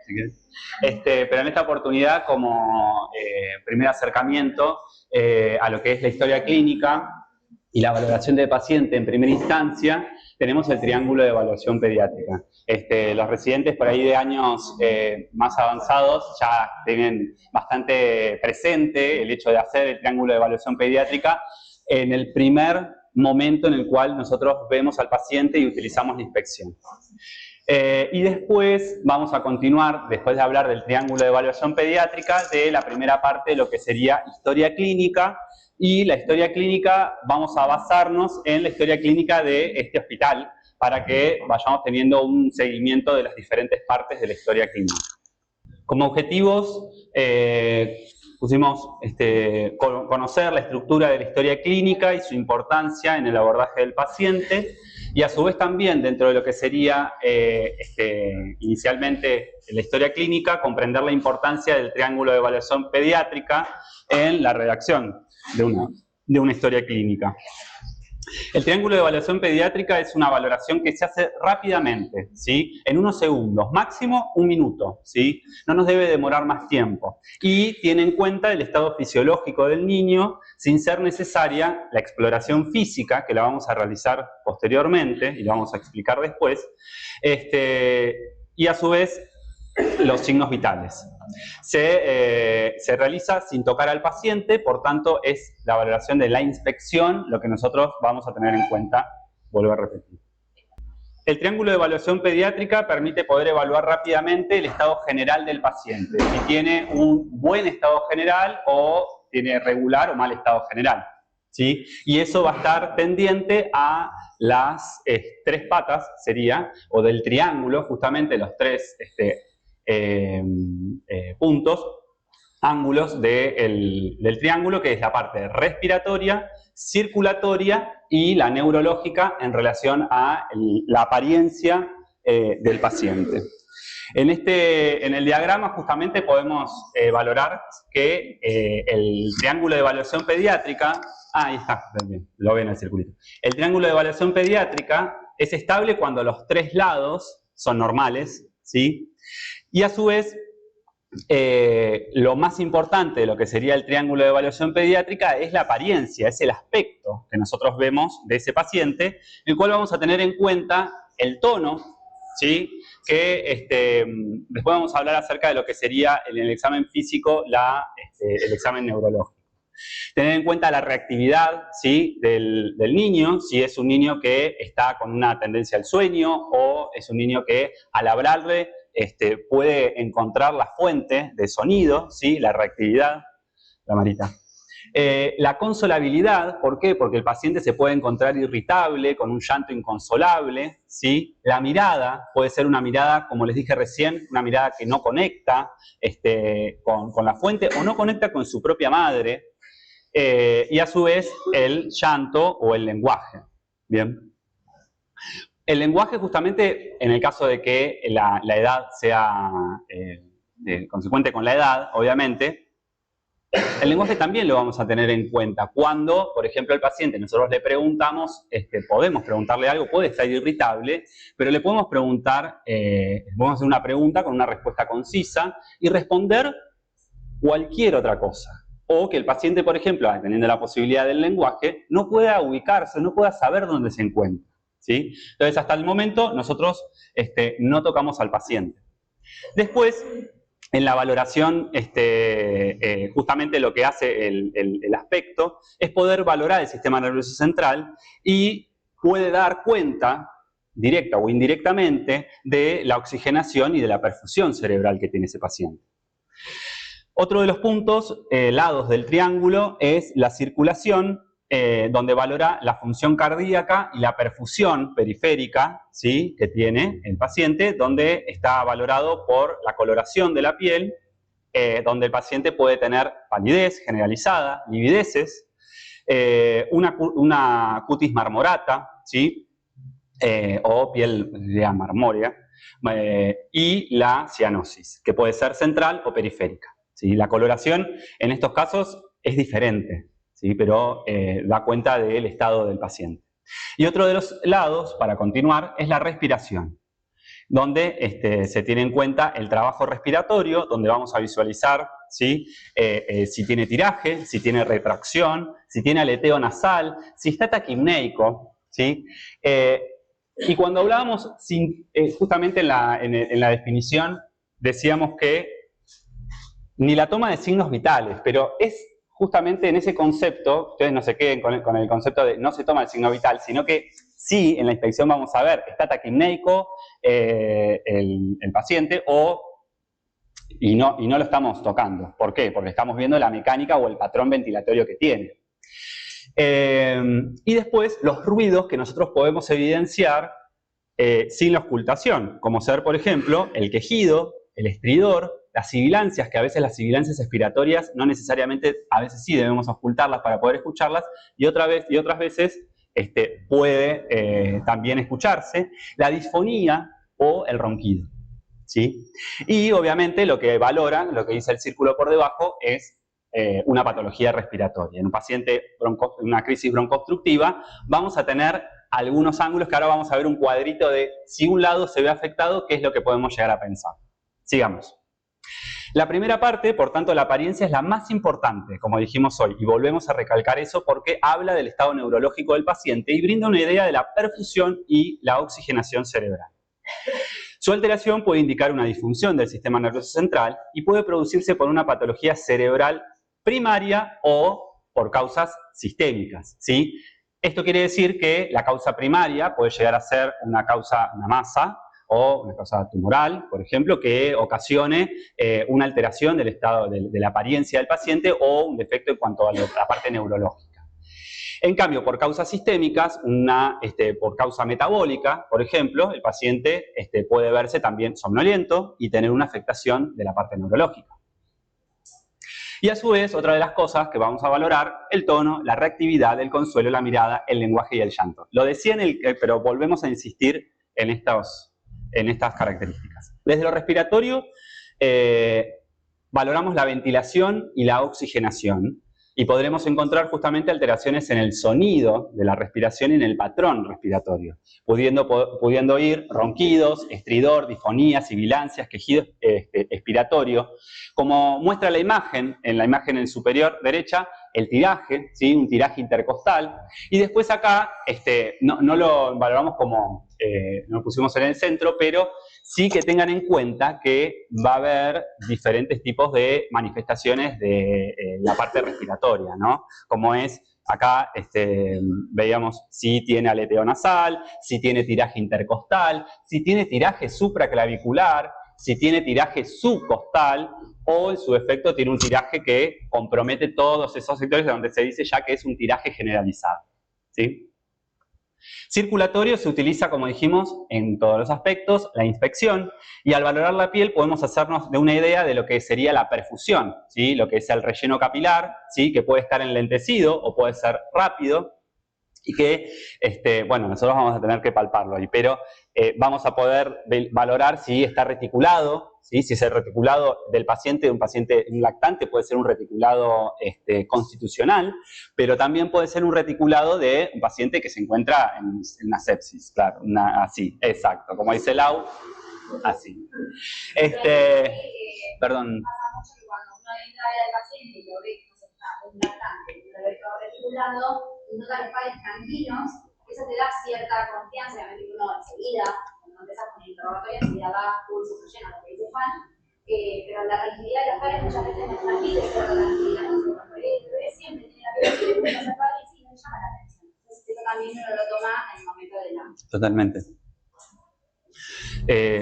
si querés. Pero en esta oportunidad, como primer acercamiento a lo que es la historia clínica y la valoración del paciente en primera instancia, tenemos el triángulo de evaluación pediátrica. Los residentes por ahí de años más avanzados ya tienen bastante presente el hecho de hacer el triángulo de evaluación pediátrica en el primer momento en el cual nosotros vemos al paciente y utilizamos la inspección. Y después vamos a continuar, después de hablar del triángulo de evaluación pediátrica, de la primera parte de lo que sería historia clínica. Y la historia clínica vamos a basarnos en la historia clínica de este hospital para que vayamos teniendo un seguimiento de las diferentes partes de la historia clínica. Como objetivos pusimos conocer la estructura de la historia clínica y su importancia en el abordaje del paciente, y a su vez también dentro de lo que sería inicialmente la historia clínica, comprender la importancia del triángulo de evaluación pediátrica en la redacción de una historia clínica. El triángulo de evaluación pediátrica es una valoración que se hace rápidamente, ¿sí? En unos segundos, máximo un minuto, ¿sí? No nos debe demorar más tiempo. Y tiene en cuenta el estado fisiológico del niño, sin ser necesaria la exploración física, que la vamos a realizar posteriormente, y lo vamos a explicar después, y a su vez los signos vitales. Se realiza sin tocar al paciente, por tanto es la valoración de la inspección lo que nosotros vamos a tener en cuenta. Vuelvo a repetir. El triángulo de evaluación pediátrica permite poder evaluar rápidamente el estado general del paciente, si tiene un buen estado general o tiene regular o mal estado general, ¿sí? Y eso va a estar pendiente a las tres patas, sería, o del triángulo, justamente los tres puntos, ángulos del triángulo, que es la parte respiratoria, circulatoria y la neurológica en relación a la apariencia del paciente. En el diagrama justamente podemos valorar que el triángulo de evaluación pediátrica, ahí está, lo ven en el circulito. El triángulo de evaluación pediátrica es estable cuando los tres lados son normales, ¿sí? Y a su vez, lo más importante de lo que sería el triángulo de evaluación pediátrica es la apariencia, es el aspecto que nosotros vemos de ese paciente, el cual vamos a tener en cuenta el tono, ¿sí? Que después vamos a hablar acerca de lo que sería en el examen físico el examen neurológico. Tener en cuenta la reactividad, ¿sí? del niño, si es un niño que está con una tendencia al sueño o es un niño que al hablarle puede encontrar la fuente de sonido, ¿sí? La reactividad, la Marita. La consolabilidad, ¿por qué? Porque el paciente se puede encontrar irritable, con un llanto inconsolable, ¿sí? La mirada puede ser una mirada, como les dije recién, una mirada que no conecta con la fuente o no conecta con su propia madre, y a su vez el llanto o el lenguaje. Bien. El lenguaje, justamente, en el caso de que la edad sea consecuente con la edad, obviamente, el lenguaje también lo vamos a tener en cuenta. Cuando, por ejemplo, al paciente nosotros le preguntamos, podemos preguntarle algo, puede estar irritable, pero le podemos preguntar, podemos hacer una pregunta con una respuesta concisa y responder cualquier otra cosa. O que el paciente, por ejemplo, teniendo la posibilidad del lenguaje, no pueda ubicarse, no pueda saber dónde se encuentra, ¿sí? Entonces, hasta el momento, nosotros no tocamos al paciente. Después, en la valoración, justamente lo que hace el aspecto es poder valorar el sistema nervioso central y puede dar cuenta, directa o indirectamente, de la oxigenación y de la perfusión cerebral que tiene ese paciente. Otro de los puntos, lados del triángulo, es la circulación, donde valora la función cardíaca y la perfusión periférica, ¿sí? Que tiene el paciente, donde está valorado por la coloración de la piel, donde el paciente puede tener palidez generalizada, livideces, una cutis marmorata, ¿sí? O piel marmórea, y la cianosis, que puede ser central o periférica, ¿sí? La coloración en estos casos es diferente, ¿sí? Pero da cuenta del estado del paciente. Y otro de los lados, para continuar, es la respiración. donde se tiene en cuenta el trabajo respiratorio, donde vamos a visualizar, ¿sí? Si tiene tiraje, si tiene retracción, si tiene aleteo nasal, si está taquipneico, ¿sí? Y cuando hablábamos, justamente en la definición, decíamos que ni la toma de signos vitales, pero es justamente en ese concepto, ustedes no se queden con el concepto de no se toma el signo vital, sino que sí, en la inspección vamos a ver, está taquipneico el paciente y no lo estamos tocando. ¿Por qué? Porque estamos viendo la mecánica o el patrón ventilatorio que tiene. Y después los ruidos que nosotros podemos evidenciar sin la auscultación, como ser, por ejemplo, el quejido, el estridor, las sibilancias, que a veces las sibilancias expiratorias no necesariamente, a veces sí debemos auscultarlas para poder escucharlas, y otras veces puede también escucharse, la disfonía o el ronquido, ¿sí? Y obviamente lo que valoran, lo que dice el círculo por debajo, es una patología respiratoria. En un paciente una crisis broncoobstructiva vamos a tener algunos ángulos que ahora vamos a ver un cuadrito de si un lado se ve afectado, qué es lo que podemos llegar a pensar. Sigamos. La primera parte, por tanto, la apariencia es la más importante, como dijimos hoy, y volvemos a recalcar eso porque habla del estado neurológico del paciente y brinda una idea de la perfusión y la oxigenación cerebral. Su alteración puede indicar una disfunción del sistema nervioso central y puede producirse por una patología cerebral primaria o por causas sistémicas, ¿sí? Esto quiere decir que la causa primaria puede llegar a ser una masa o una causa tumoral, por ejemplo, que ocasione una alteración del estado de la apariencia del paciente o un defecto en cuanto a la parte neurológica. En cambio, por causas sistémicas, por causa metabólica, por ejemplo, el paciente puede verse también somnoliento y tener una afectación de la parte neurológica. Y a su vez, otra de las cosas que vamos a valorar, el tono, la reactividad, el consuelo, la mirada, el lenguaje y el llanto. Lo decía pero volvemos a insistir en estas características. Desde lo respiratorio, valoramos la ventilación y la oxigenación y podremos encontrar justamente alteraciones en el sonido de la respiración y en el patrón respiratorio, pudiendo oír ronquidos, estridor, disfonías, sibilancias, quejido expiratorio. Como muestra la imagen, en la imagen en superior derecha, el tiraje, ¿sí? Un tiraje intercostal, y después acá no lo valoramos como, no lo pusimos en el centro, pero sí que tengan en cuenta que va a haber diferentes tipos de manifestaciones de la parte respiratoria, ¿no? Como es, acá veíamos si tiene aleteo nasal, si tiene tiraje intercostal, si tiene tiraje supraclavicular, si tiene tiraje subcostal o en su efecto tiene un tiraje que compromete todos esos sectores donde se dice ya que es un tiraje generalizado, ¿sí? Circulatorio se utiliza, como dijimos, en todos los aspectos, la inspección, y al valorar la piel podemos hacernos de una idea de lo que sería la perfusión, ¿sí? Lo que es el relleno capilar, ¿sí? Que puede estar enlentecido o puede ser rápido, y que, bueno, nosotros vamos a tener que palparlo ahí, pero vamos a poder valorar si está reticulado, ¿sí? Si es el reticulado del paciente, un lactante puede ser un reticulado constitucional, pero también puede ser un reticulado de un paciente que se encuentra en una sepsis, claro, así, exacto, como dice Lau, así. Perdón. Pasa mucho que cuando uno entra a ver al paciente y lo ve que no está un lactante, lo ve todo reticulado, y nota los pares tranquilos, eso te da cierta confianza, obviamente uno enseguida, cuando empiezas con el interrogatorio, enseguida va pulso lleno, lo que dice Juan, pero la tranquilidad de los pares muchas veces no es tranquila, y la tranquilidad no se cuando el bebé siempre tiene la piel que le pasa al padre y sí, no llama la atención. Entonces eso también uno lo toma en el momento de la... Totalmente.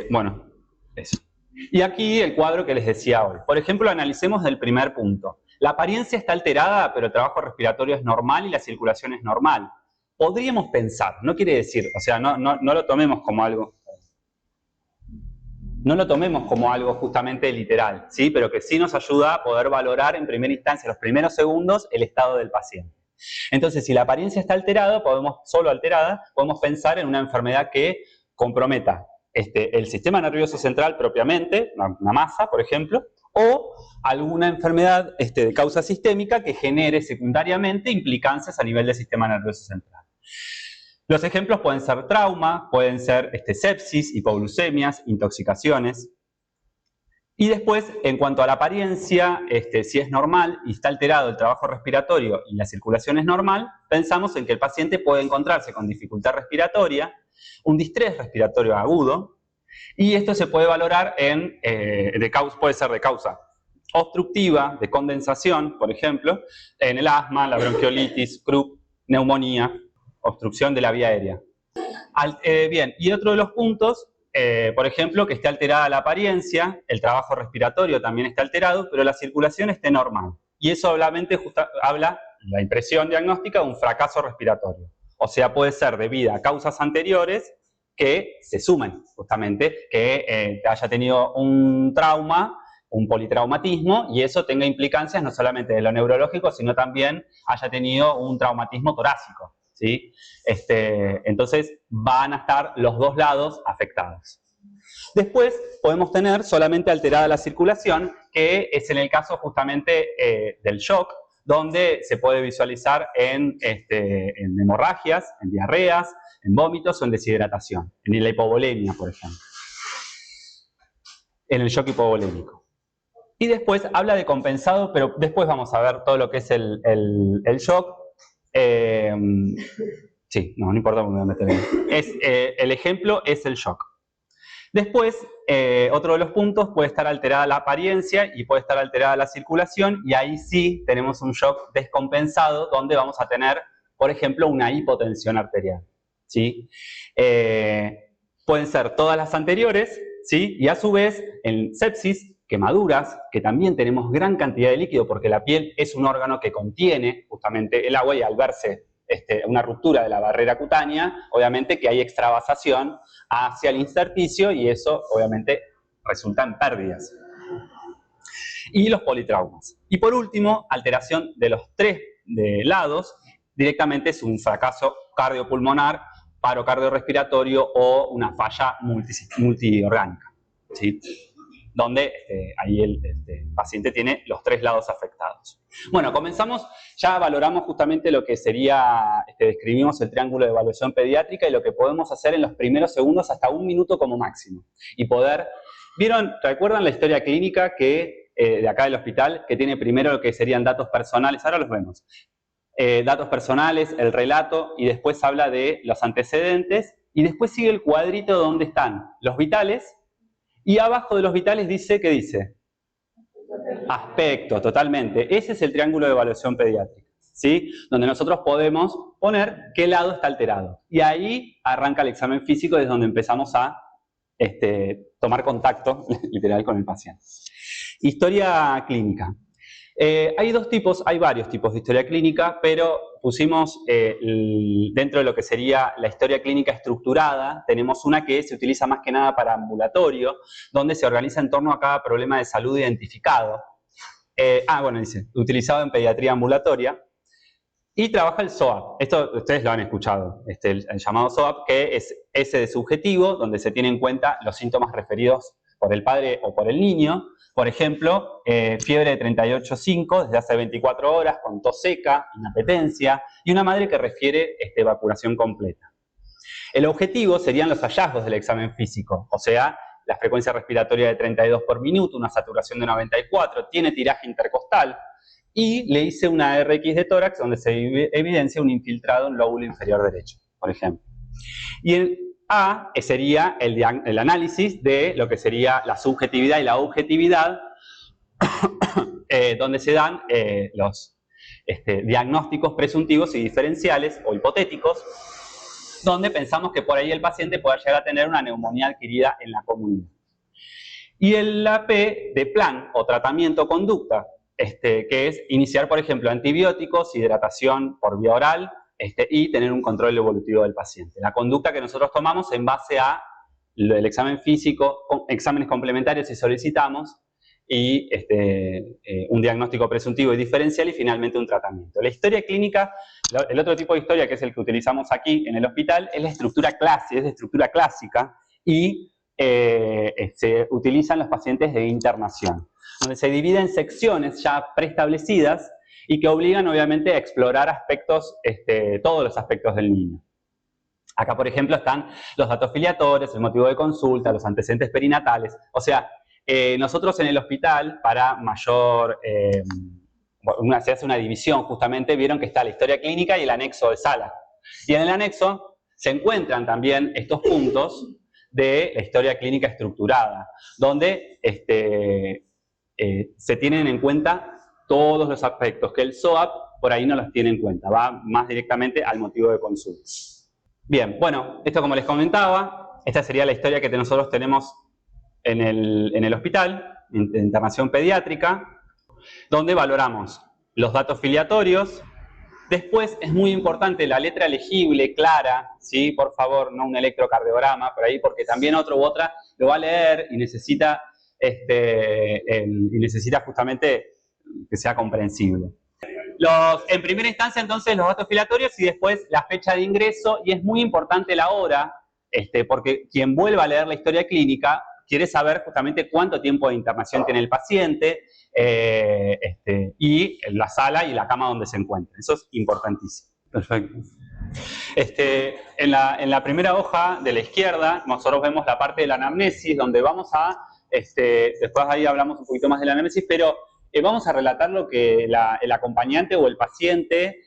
Bueno, eso. Y aquí el cuadro que les decía hoy. Por ejemplo, analicemos del primer punto. La apariencia está alterada, pero el trabajo respiratorio es normal y la circulación es normal. Podríamos pensar, no quiere decir, o sea, no lo tomemos como algo... No lo tomemos como algo justamente literal, ¿sí? Pero que sí nos ayuda a poder valorar en primera instancia, los primeros segundos, el estado del paciente. Entonces, si la apariencia está alterada, solo alterada, podemos pensar en una enfermedad que comprometa el sistema nervioso central propiamente, una masa, por ejemplo, o alguna enfermedad de causa sistémica que genere secundariamente implicancias a nivel del sistema nervioso central. Los ejemplos pueden ser trauma, pueden ser sepsis, hipoglucemias, intoxicaciones. Y después, en cuanto a la apariencia, si es normal y está alterado el trabajo respiratorio y la circulación es normal, pensamos en que el paciente puede encontrarse con dificultad respiratoria, un distrés respiratorio agudo, y esto se puede valorar puede ser de causa obstructiva, de condensación, por ejemplo, en el asma, la bronquiolitis, croup, neumonía, obstrucción de la vía aérea. Bien, y otro de los puntos, por ejemplo, que esté alterada la apariencia, el trabajo respiratorio también está alterado, pero la circulación esté normal. Y eso obviamente habla, la impresión diagnóstica, de un fracaso respiratorio. O sea, puede ser debido a causas anteriores que se sumen, justamente, que haya tenido un trauma, un politraumatismo, y eso tenga implicancias no solamente de lo neurológico, sino también haya tenido un traumatismo torácico, ¿sí? Entonces van a estar los dos lados afectados. Después podemos tener solamente alterada la circulación, que es en el caso justamente del shock, donde se puede visualizar en hemorragias, en diarreas, en vómitos o en deshidratación, en la hipovolemia, por ejemplo, en el shock hipovolémico. Y después habla de compensado, pero después vamos a ver todo lo que es el shock. Sí, no importa porque me voy a meter. El ejemplo es el shock. Después, otro de los puntos, puede estar alterada la apariencia y puede estar alterada la circulación, y ahí sí tenemos un shock descompensado, donde vamos a tener, por ejemplo, una hipotensión arterial, ¿sí? Pueden ser todas las anteriores, ¿sí? Y a su vez, en sepsis, quemaduras, que también tenemos gran cantidad de líquido, porque la piel es un órgano que contiene justamente el agua, y al verse una ruptura de la barrera cutánea, obviamente que hay extravasación hacia el intersticio, y eso obviamente resulta en pérdidas. Y los politraumas. Y por último, alteración de los tres lados, directamente es un fracaso cardiopulmonar, paro cardiorrespiratorio o una falla multiorgánica, ¿sí? Donde ahí el paciente tiene los tres lados afectados. Bueno, comenzamos, ya valoramos justamente lo que sería, describimos el triángulo de evaluación pediátrica y lo que podemos hacer en los primeros segundos hasta 1 minuto como máximo. Y poder, ¿recuerdan la historia clínica de acá del hospital, que tiene primero lo que serían datos personales? Ahora los vemos. Datos personales, el relato, y después habla de los antecedentes, y después sigue el cuadrito donde están los vitales. Y abajo de los vitales dice, ¿qué dice? Aspectos, totalmente. Ese es el triángulo de evaluación pediátrica, ¿sí? Donde nosotros podemos poner qué lado está alterado. Y ahí arranca el examen físico, desde donde empezamos a tomar contacto, literal, con el paciente. Historia clínica. Hay varios tipos de historia clínica, pero pusimos dentro de lo que sería la historia clínica estructurada, tenemos una que se utiliza más que nada para ambulatorio, donde se organiza en torno a cada problema de salud identificado. Dice, utilizado en pediatría ambulatoria. Y trabaja el SOAP. Esto ustedes lo han escuchado, el llamado SOAP, que es ese de subjetivo, donde se tienen en cuenta los síntomas referidos por el padre o por el niño. Por ejemplo, fiebre de 38,5 desde hace 24 horas, con tos seca, inapetencia, y una madre que refiere vacunación completa. El objetivo serían los hallazgos del examen físico, o sea, la frecuencia respiratoria de 32 por minuto, una saturación de 94, tiene tiraje intercostal, y le hice una RX de tórax donde se evidencia un infiltrado en lóbulo inferior derecho, por ejemplo. Y el A sería el análisis de lo que sería la subjetividad y la objetividad, donde se dan los diagnósticos presuntivos y diferenciales o hipotéticos, donde pensamos que por ahí el paciente pueda llegar a tener una neumonía adquirida en la comunidad. Y el P de plan o tratamiento conducta, que es iniciar, por ejemplo, antibióticos, hidratación por vía oral, y tener un control evolutivo del paciente. La conducta que nosotros tomamos en base a el examen físico, exámenes complementarios si solicitamos, y un diagnóstico presuntivo y diferencial, y finalmente un tratamiento. La historia clínica, el otro tipo de historia, que es el que utilizamos aquí en el hospital, es la estructura clásica, y se utilizan los pacientes de internación, donde se divide en secciones ya preestablecidas y que obligan obviamente a explorar aspectos, todos los aspectos del niño. Acá, por ejemplo, están los datos filiatorios, el motivo de consulta, los antecedentes perinatales. O sea, nosotros en el hospital, para mayor... se hace una división justamente, vieron que está la historia clínica y el anexo de sala. Y en el anexo se encuentran también estos puntos de la historia clínica estructurada, donde se tienen en cuenta todos los aspectos que el SOAP por ahí no los tiene en cuenta, va más directamente al motivo de consulta. Bien, bueno, esto como les comentaba, esta sería la historia que nosotros tenemos en el hospital, de internación pediátrica, donde valoramos los datos filiatorios. Después es muy importante la letra legible, clara, ¿sí? Por favor, no un electrocardiograma por ahí, porque también otro u otra lo va a leer y necesita justamente que sea comprensible. En primera instancia, entonces, los datos filiatorios y después la fecha de ingreso, y es muy importante la hora, porque quien vuelva a leer la historia clínica quiere saber justamente cuánto tiempo de internación tiene el paciente y la sala y la cama donde se encuentra. Eso es importantísimo. Perfecto. En la primera hoja de la izquierda, nosotros vemos la parte de la anamnesis, donde vamos a, después ahí hablamos un poquito más de la anamnesis, pero vamos a relatar lo que el acompañante o el paciente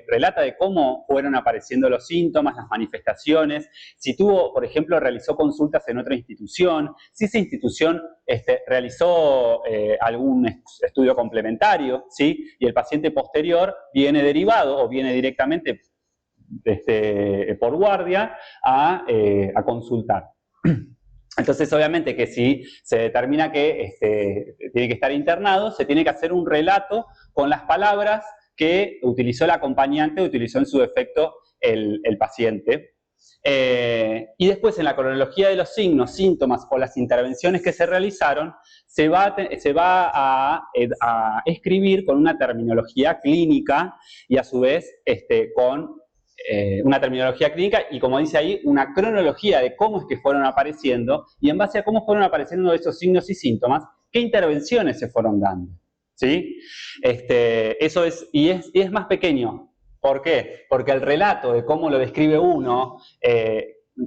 relata de cómo fueron apareciendo los síntomas, las manifestaciones, si tuvo, por ejemplo, realizó consultas en otra institución, si esa institución realizó algún estudio complementario, ¿sí? Y el paciente posterior viene derivado o viene directamente por guardia a consultar. Entonces, obviamente que si se determina que tiene que estar internado, se tiene que hacer un relato con las palabras que utilizó el acompañante, utilizó en su defecto el paciente. Y después, en la cronología de los signos, síntomas o las intervenciones que se realizaron, se va a escribir con una terminología clínica y a su vez con una terminología clínica y, como dice ahí, una cronología de cómo es que fueron apareciendo y en base a cómo fueron apareciendo esos signos y síntomas, qué intervenciones se fueron dando, ¿sí? Eso es más pequeño. ¿Por qué? Porque el relato de cómo lo describe uno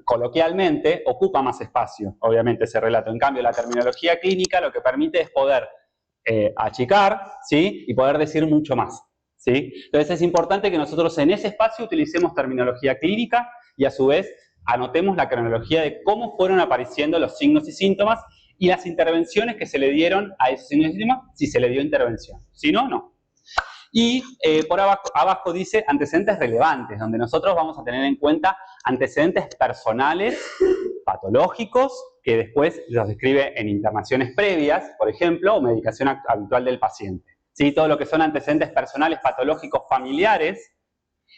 coloquialmente ocupa más espacio, obviamente, ese relato. En cambio, la terminología clínica lo que permite es poder achicar, ¿sí? Y poder decir mucho más, ¿sí? Entonces es importante que nosotros en ese espacio utilicemos terminología clínica y a su vez anotemos la cronología de cómo fueron apareciendo los signos y síntomas y las intervenciones que se le dieron a esos signos y síntomas, si se le dio intervención. Si no, no. Y por abajo dice antecedentes relevantes, donde nosotros vamos a tener en cuenta antecedentes personales, patológicos, que después los describe en internaciones previas, por ejemplo, o medicación habitual del paciente. ¿Sí? Todo lo que son antecedentes personales, patológicos, familiares,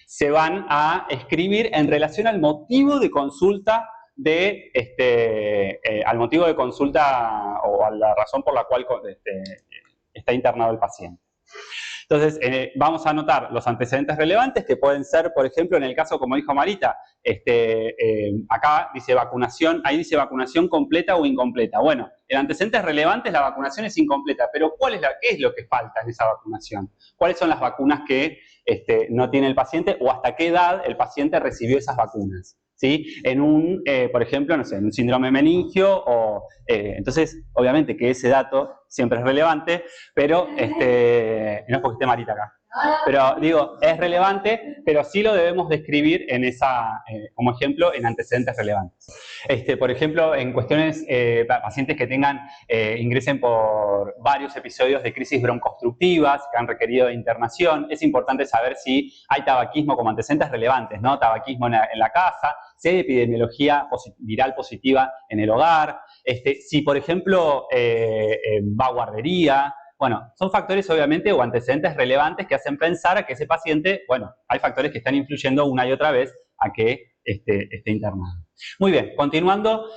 se van a escribir en relación al motivo de consulta al motivo de consulta o a la razón por la cual está internado el paciente. Entonces, vamos a anotar los antecedentes relevantes que pueden ser, por ejemplo, en el caso, como dijo Marita, acá dice vacunación, ahí dice vacunación completa o incompleta. Bueno, en antecedentes relevantes la vacunación es incompleta, pero ¿qué es lo que falta en esa vacunación? ¿Cuáles son las vacunas que no tiene el paciente o hasta qué edad el paciente recibió esas vacunas? ¿Sí? Por ejemplo, no sé, en un síndrome meningio, entonces, obviamente que ese dato siempre es relevante, pero, no es porque esté Marita acá, pero digo, es relevante, pero sí lo debemos describir como ejemplo en antecedentes relevantes. Por ejemplo, en cuestiones, pacientes que ingresen por varios episodios de crisis broncoobstructivas que han requerido de internación, es importante saber si hay tabaquismo como antecedentes relevantes, ¿no? Tabaquismo en la casa, si hay epidemiología viral positiva en el hogar, si, por ejemplo, va a guardería. Bueno, son factores obviamente o antecedentes relevantes que hacen pensar a que ese paciente, bueno, hay factores que están influyendo una y otra vez a que esté internado. Muy bien, continuando,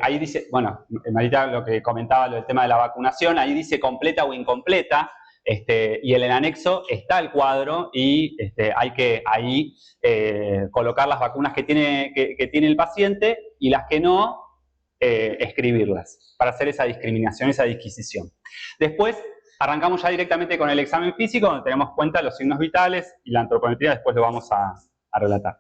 ahí dice, bueno, Marita lo que comentaba, lo del tema de la vacunación, ahí dice completa o incompleta, y en el anexo está el cuadro y hay que ahí colocar las vacunas que tiene el paciente y las que no, escribirlas, para hacer esa discriminación, esa disquisición. Después arrancamos ya directamente con el examen físico, donde tenemos cuenta los signos vitales y la antropometría, después lo vamos a relatar.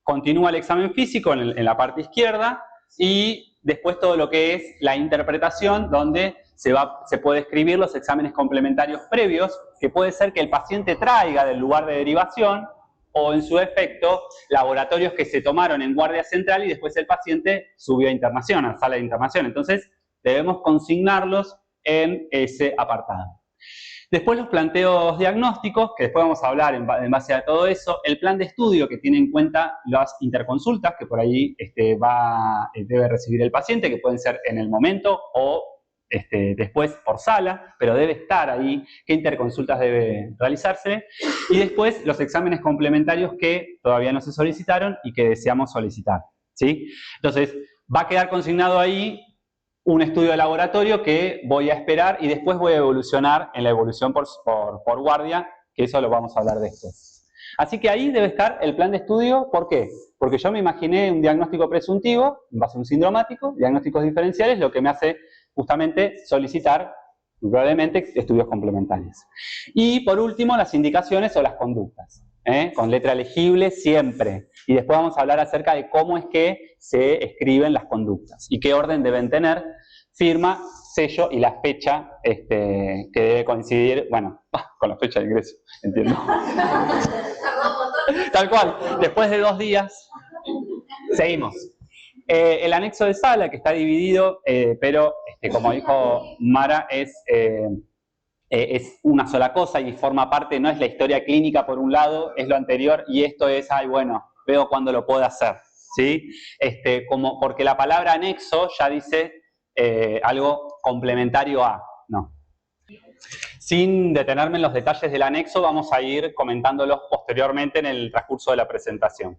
Continúa el examen físico en la parte izquierda y después todo lo que es la interpretación, donde se puede escribir los exámenes complementarios previos, que puede ser que el paciente traiga del lugar de derivación o en su efecto laboratorios que se tomaron en guardia central y después el paciente subió a internación, a la sala de internación. Entonces debemos consignarlos en ese apartado. Después los planteos diagnósticos, que después vamos a hablar en base a todo eso. El plan de estudio que tiene en cuenta las interconsultas que por ahí debe recibir el paciente, que pueden ser en el momento o después por sala, pero debe estar ahí qué interconsultas debe realizarse. Y después los exámenes complementarios que todavía no se solicitaron y que deseamos solicitar, ¿sí? Entonces, va a quedar consignado ahí un estudio de laboratorio que voy a esperar y después voy a evolucionar en la evolución por guardia, que eso lo vamos a hablar después. Así que ahí debe estar el plan de estudio. ¿Por qué? Porque yo me imaginé un diagnóstico presuntivo, en base a un sindromático, diagnósticos diferenciales, lo que me hace justamente solicitar probablemente estudios complementarios. Y por último, las indicaciones o las conductas, con letra legible siempre. Y después vamos a hablar acerca de cómo es que se escriben las conductas y qué orden deben tener: firma, sello y la fecha que debe coincidir, bueno, con la fecha de ingreso, entiendo. Tal cual, después de 2 días, seguimos. El anexo de sala, que está dividido, pero como dijo Mara, es una sola cosa y forma parte, no es la historia clínica por un lado, es lo anterior, y esto es, bueno, veo cuándo lo puedo hacer, ¿sí? Porque la palabra anexo ya dice algo complementario a, no. Sin detenerme en los detalles del anexo, vamos a ir comentándolos posteriormente en el transcurso de la presentación.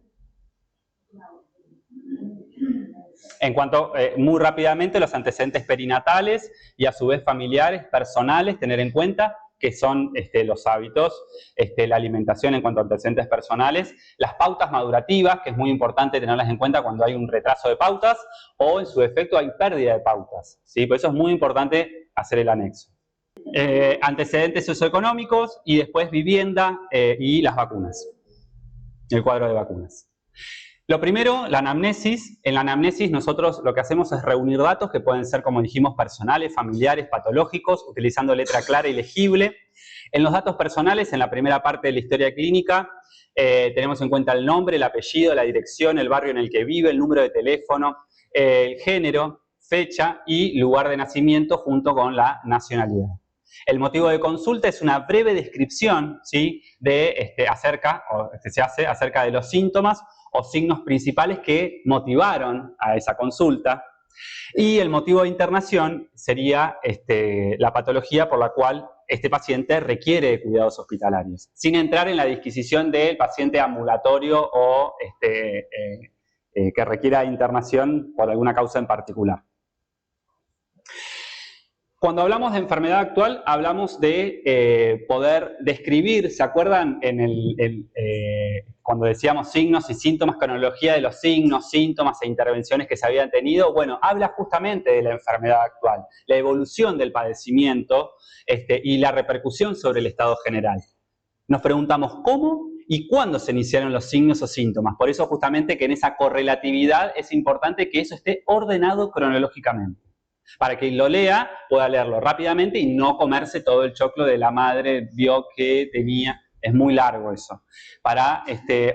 En cuanto, muy rápidamente, los antecedentes perinatales y a su vez familiares, personales, tener en cuenta que son los hábitos, la alimentación en cuanto a antecedentes personales, las pautas madurativas, que es muy importante tenerlas en cuenta cuando hay un retraso de pautas o en su defecto hay pérdida de pautas, ¿sí? Por eso es muy importante hacer el anexo. Antecedentes socioeconómicos y después vivienda y las vacunas, el cuadro de vacunas. Lo primero, la anamnesis. En la anamnesis nosotros lo que hacemos es reunir datos que pueden ser, como dijimos, personales, familiares, patológicos, utilizando letra clara y legible. En los datos personales, en la primera parte de la historia clínica, tenemos en cuenta el nombre, el apellido, la dirección, el barrio en el que vive, el número de teléfono, el género, fecha y lugar de nacimiento junto con la nacionalidad. El motivo de consulta es una breve descripción, ¿sí?, se hace acerca de los síntomas o signos principales que motivaron a esa consulta. Y el motivo de internación sería la patología por la cual este paciente requiere de cuidados hospitalarios, sin entrar en la disquisición del paciente ambulatorio o que requiera internación por alguna causa en particular. Cuando hablamos de enfermedad actual, hablamos de poder describir, ¿se acuerdan? Cuando decíamos signos y síntomas, cronología de los signos, síntomas e intervenciones que se habían tenido. Bueno, habla justamente de la enfermedad actual, la evolución del padecimiento y la repercusión sobre el estado general. Nos preguntamos cómo y cuándo se iniciaron los signos o síntomas. Por eso justamente que en esa correlatividad es importante que eso esté ordenado cronológicamente, para que quien lo lea pueda leerlo rápidamente y no comerse todo el choclo de la madre vio que tenía. Es muy largo eso. Para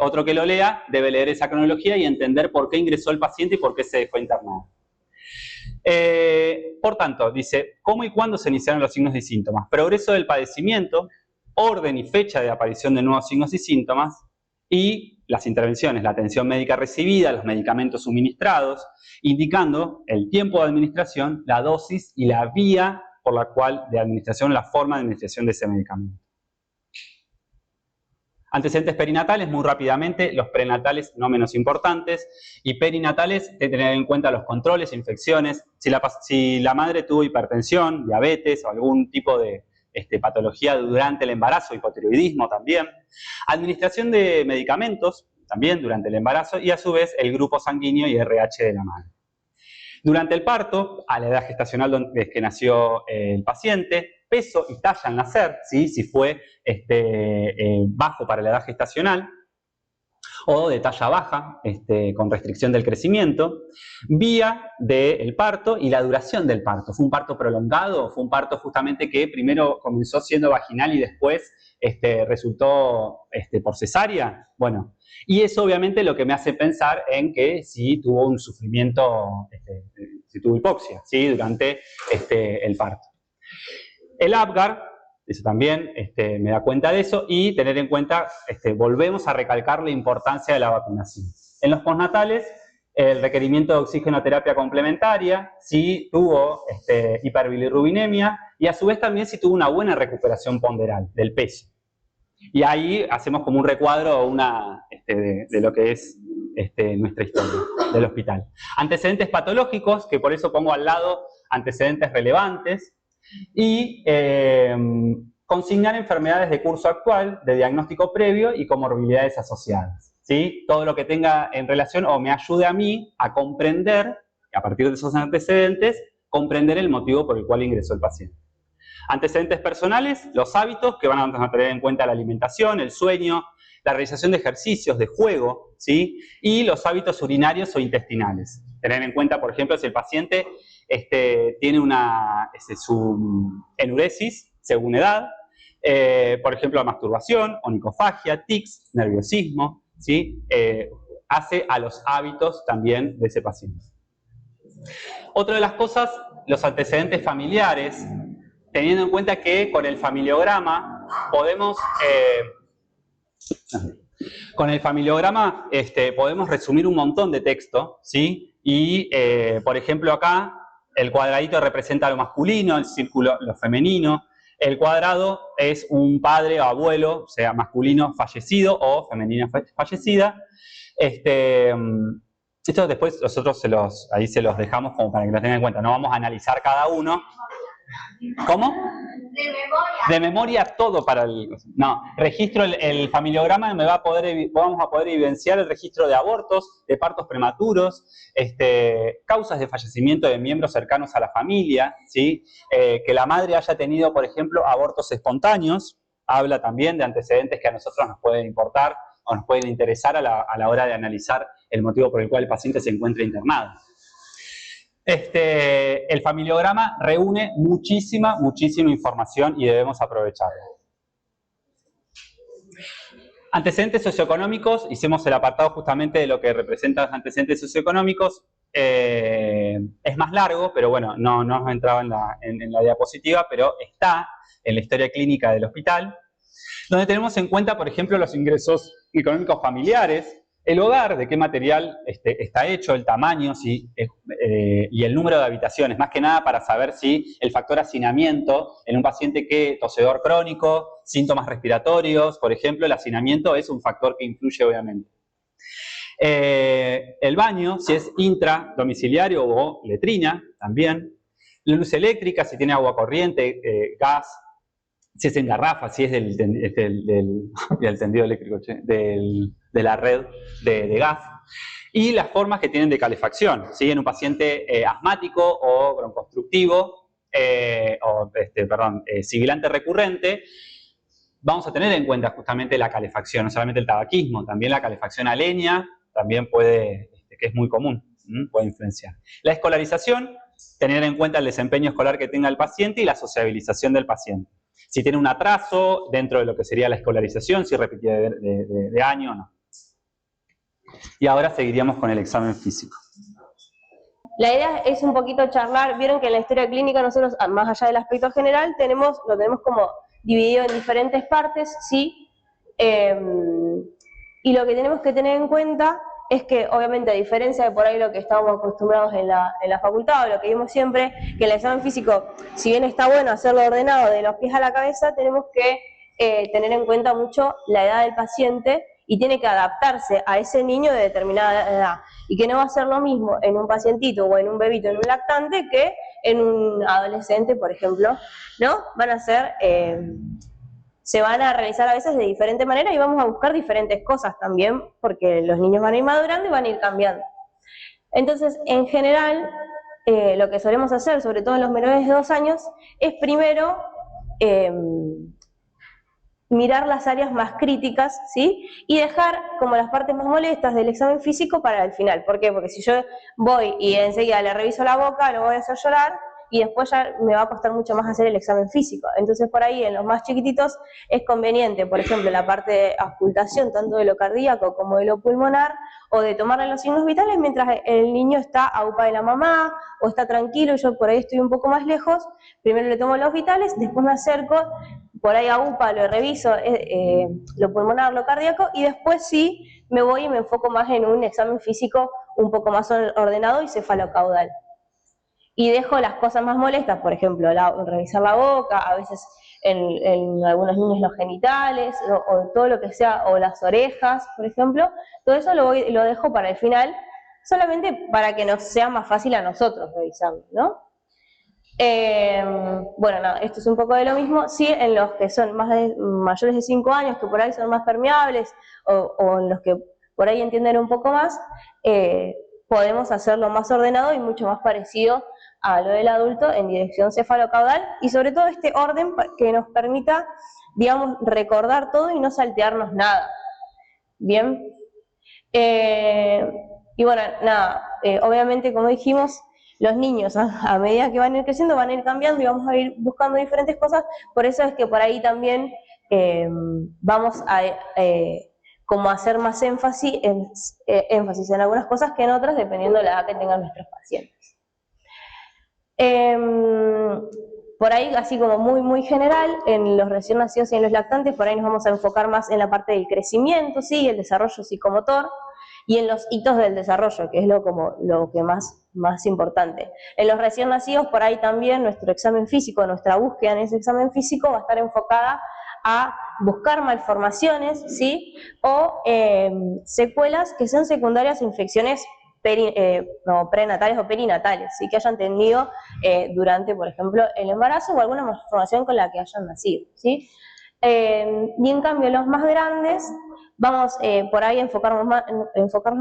otro que lo lea debe leer esa cronología y entender por qué ingresó el paciente y por qué se dejó internar. Por tanto, dice, ¿cómo y cuándo se iniciaron los signos y síntomas? Progreso del padecimiento, orden y fecha de aparición de nuevos signos y síntomas, y las intervenciones, la atención médica recibida, los medicamentos suministrados, indicando el tiempo de administración, la dosis y la vía por la cual de administración, la forma de administración de ese medicamento. Antecedentes perinatales, muy rápidamente, los prenatales no menos importantes, y perinatales, tener en cuenta los controles, infecciones, si la madre tuvo hipertensión, diabetes o algún tipo de patología durante el embarazo, hipotiroidismo también. Administración de medicamentos también durante el embarazo y a su vez el grupo sanguíneo y RH de la madre. Durante el parto, a la edad gestacional desde que nació el paciente, peso y talla al nacer, ¿sí?, si fue bajo para la edad gestacional. o de talla baja, con restricción del crecimiento, vía del parto y la duración del parto. ¿Fue un parto prolongado? ¿Fue un parto justamente que primero comenzó siendo vaginal y después resultó por cesárea? Bueno, y eso obviamente lo que me hace pensar en que si tuvo un sufrimiento, si tuvo hipoxia, ¿sí? Durante el parto. El Apgar, eso también me da cuenta de eso, y tener en cuenta, volvemos a recalcar la importancia de la vacunación. En los postnatales, el requerimiento de oxigenoterapia complementaria, si tuvo hiperbilirrubinemia, y a su vez también si tuvo una buena recuperación ponderal del peso. Y ahí hacemos como un recuadro de lo que es nuestra historia del hospital. Antecedentes patológicos, que por eso pongo al lado antecedentes relevantes, y consignar enfermedades de curso actual, de diagnóstico previo y comorbilidades asociadas, ¿sí? Todo lo que tenga en relación o me ayude a mí a comprender, a partir de esos antecedentes, comprender el motivo por el cual ingresó el paciente. Antecedentes personales, los hábitos que van a tener en cuenta la alimentación, el sueño, la realización de ejercicios, de juego, ¿sí? Y los hábitos urinarios o intestinales. Tener en cuenta, por ejemplo, si el paciente tiene su enuresis según edad, por ejemplo, masturbación, onicofagia, tics, nerviosismo, ¿sí? Hace a los hábitos también de ese paciente. Otra de las cosas, los antecedentes familiares, teniendo en cuenta que con el familiograma podemos podemos resumir un montón de texto, ¿sí? Y, por ejemplo, acá el cuadradito representa lo masculino, el círculo lo femenino, el cuadrado es un padre o abuelo, sea masculino fallecido o femenina fallecida. Esto después nosotros ahí se los dejamos como para que lo tengan en cuenta, no vamos a analizar cada uno. ¿Cómo? De memoria. De memoria todo para el... No, registro el familiograma, vamos a poder evidenciar el registro de abortos, de partos prematuros, causas de fallecimiento de miembros cercanos a la familia, ¿sí? Que la madre haya tenido, por ejemplo, abortos espontáneos, habla también de antecedentes que a nosotros nos pueden importar o nos pueden interesar a la hora de analizar el motivo por el cual el paciente se encuentra internado. El familiograma reúne muchísima información y debemos aprovecharlo. Antecedentes socioeconómicos, hicimos el apartado justamente de lo que representan los antecedentes socioeconómicos. Es más largo, pero bueno, no nos entraba en la diapositiva, pero está en la historia clínica del hospital, donde tenemos en cuenta, por ejemplo, los ingresos económicos familiares, el hogar, de qué material está hecho, el tamaño y el número de habitaciones, más que nada para saber si el factor hacinamiento en un paciente que tosedor crónico, síntomas respiratorios, por ejemplo, el hacinamiento es un factor que influye obviamente. El baño, si es intradomiciliario o letrina, también. La luz eléctrica, si tiene agua corriente, gas, si es en garrafa, si es del tendido eléctrico, de la red de gas, y las formas que tienen de calefacción, ¿sí? En un paciente asmático o broncoobstructivo, sibilante recurrente, vamos a tener en cuenta justamente la calefacción, no solamente el tabaquismo, también la calefacción a leña, también puede, que es muy común, puede influenciar. La escolarización, tener en cuenta el desempeño escolar que tenga el paciente y la sociabilización del paciente. Si tiene un atraso dentro de lo que sería la escolarización, si repitió de año o no. Y ahora seguiríamos con el examen físico. La idea es un poquito charlar, vieron que en la historia clínica nosotros, más allá del aspecto general, lo tenemos como dividido en diferentes partes, ¿sí? Y lo que tenemos que tener en cuenta es que, obviamente, a diferencia de por ahí lo que estábamos acostumbrados en la facultad, o lo que vimos siempre, que el examen físico, si bien está bueno hacerlo ordenado de los pies a la cabeza, tenemos que tener en cuenta mucho la edad del paciente y tiene que adaptarse a ese niño de determinada edad. Y que no va a ser lo mismo en un pacientito o en un bebito, en un lactante, que en un adolescente, por ejemplo, ¿no? Se van a realizar a veces de diferente manera y vamos a buscar diferentes cosas también, porque los niños van a ir madurando y van a ir cambiando. Entonces, en general, lo que solemos hacer, sobre todo en los menores de 2 años, es primero mirar las áreas más críticas, ¿sí? Y dejar como las partes más molestas del examen físico para el final. ¿Por qué? Porque si yo voy y enseguida le reviso la boca, lo voy a hacer llorar, y después ya me va a costar mucho más hacer el examen físico. Entonces por ahí en los más chiquititos es conveniente, por ejemplo, la parte de auscultación tanto de lo cardíaco como de lo pulmonar, o de tomarle los signos vitales mientras el niño está a UPA de la mamá, o está tranquilo, yo por ahí estoy un poco más lejos, primero le tomo los vitales, después me acerco, por ahí a UPA lo reviso, lo pulmonar, lo cardíaco, y después sí me voy y me enfoco más en un examen físico un poco más ordenado y cefalocaudal. Y dejo las cosas más molestas, por ejemplo, revisar la boca, a veces en algunos niños los genitales, o todo lo que sea, o las orejas, por ejemplo, todo eso lo dejo para el final, solamente para que nos sea más fácil a nosotros revisarlo, ¿no? Bueno, nada, esto es un poco de lo mismo. Sí, en los que son mayores de 5 años, que por ahí son más permeables, o en los que por ahí entienden un poco más, podemos hacerlo más ordenado y mucho más parecido a lo del adulto en dirección cefalocaudal, y sobre todo este orden que nos permita, digamos, recordar todo y no saltearnos nada. Bien. Y bueno, nada, obviamente, como dijimos, los niños a medida que van a ir creciendo van a ir cambiando y vamos a ir buscando diferentes cosas, por eso es que por ahí también vamos a como hacer más énfasis en algunas cosas que en otras, dependiendo de la edad que tengan nuestros pacientes. Por ahí, así como muy general, en los recién nacidos y en los lactantes, por ahí nos vamos a enfocar más en la parte del crecimiento, ¿sí? El desarrollo psicomotor, y en los hitos del desarrollo, que es lo que más importante. En los recién nacidos, por ahí también nuestro examen físico, nuestra búsqueda en ese examen físico va a estar enfocada a buscar malformaciones, ¿sí? O secuelas que son secundarias a infecciones prenatales o perinatales, ¿sí? Que hayan tenido durante, por ejemplo, el embarazo o alguna malformación con la que hayan nacido, ¿sí? Y en cambio los más grandes vamos por ahí a enfocarnos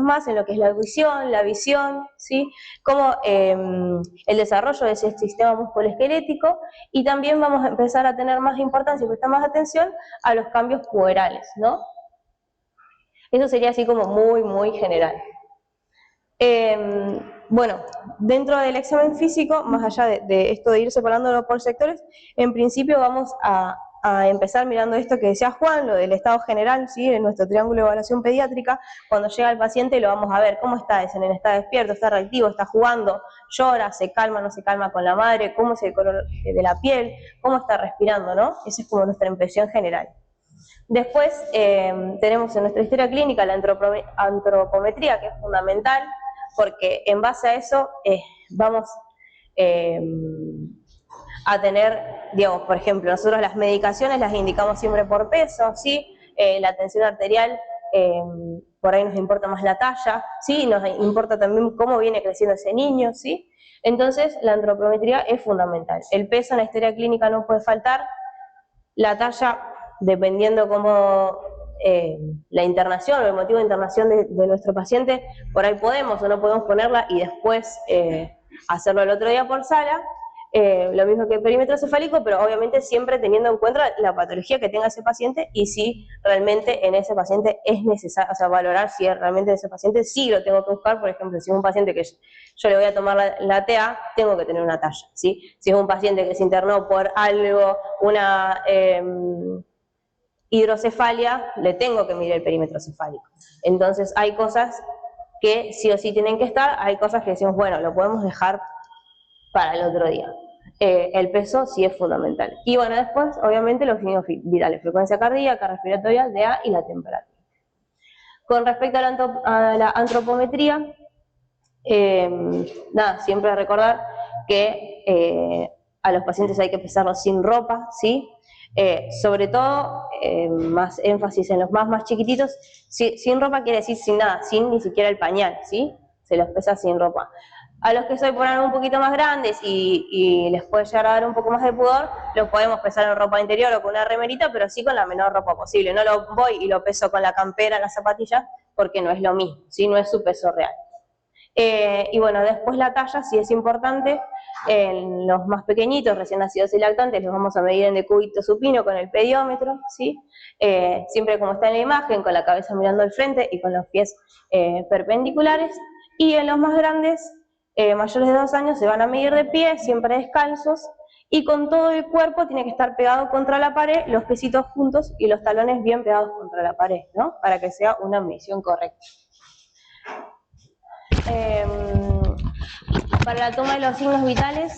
más en lo que es la audición, la visión, ¿sí? Como el desarrollo de ese sistema musculoesquelético, y también vamos a empezar a tener más importancia y prestar más atención a los cambios puberales, ¿no? Eso sería así como muy general. Bueno, dentro del examen físico, más allá de esto de ir separándolo por sectores, en principio vamos a empezar mirando esto que decía Juan, lo del estado general, ¿sí? En nuestro triángulo de evaluación pediátrica. Cuando llega el paciente lo vamos a ver cómo está, ese nene está despierto, está reactivo, está jugando, llora, se calma, no se calma con la madre, cómo es el color de la piel, cómo está respirando, ¿no? Esa es como nuestra impresión general. Después tenemos en nuestra historia clínica la antropometría, que es fundamental, porque en base a eso vamos a tener, digamos, por ejemplo, nosotros las medicaciones las indicamos siempre por peso, ¿sí? La tensión arterial, por ahí nos importa más la talla, ¿sí? Nos importa también cómo viene creciendo ese niño, ¿sí? Entonces la antropometría es fundamental. El peso en la historia clínica no puede faltar, la talla, dependiendo cómo la internación o el motivo de internación de nuestro paciente, por ahí podemos o no podemos ponerla y después hacerlo el otro día por sala, lo mismo que el perímetro cefálico, pero obviamente siempre teniendo en cuenta la patología que tenga ese paciente y si realmente en ese paciente es necesario, o sea, valorar si realmente en ese paciente sí lo tengo que buscar. Por ejemplo, si es un paciente que yo le voy a tomar la TA, tengo que tener una talla, ¿sí? Si es un paciente que se internó por algo, una hidrocefalia, le tengo que medir el perímetro cefálico. Entonces hay cosas que sí o sí tienen que estar, hay cosas que decimos, bueno, lo podemos dejar para el otro día. El peso sí es fundamental. Y bueno, después, obviamente, los signos vitales, frecuencia cardíaca, respiratoria, DA y la temperatura. Con respecto a la antropometría, nada, siempre recordar que a los pacientes hay que pesarlos sin ropa, ¿sí? Sobre todo, más énfasis en los más chiquititos. Sin ropa quiere decir sin nada, sin ni siquiera el pañal, ¿sí? Se los pesa sin ropa. A los que soy por algo un poquito más grandes y les puede llegar a dar un poco más de pudor, los podemos pesar en ropa interior o con una remerita, pero sí con la menor ropa posible. No lo voy y lo peso con la campera, las zapatillas, porque no es lo mismo, ¿sí? No es su peso real. Y bueno, después la talla sí es importante. En los más pequeñitos, recién nacidos y lactantes, los vamos a medir en decúbito supino con el pediómetro, ¿sí? Siempre como está en la imagen, con la cabeza mirando al frente y con los pies perpendiculares. Y en los más grandes, mayores de 2 años, se van a medir de pie, siempre descalzos, y con todo el cuerpo tiene que estar pegado contra la pared, los piecitos juntos y los talones bien pegados contra la pared, ¿no? Para que sea una medición correcta. Para la toma de los signos vitales,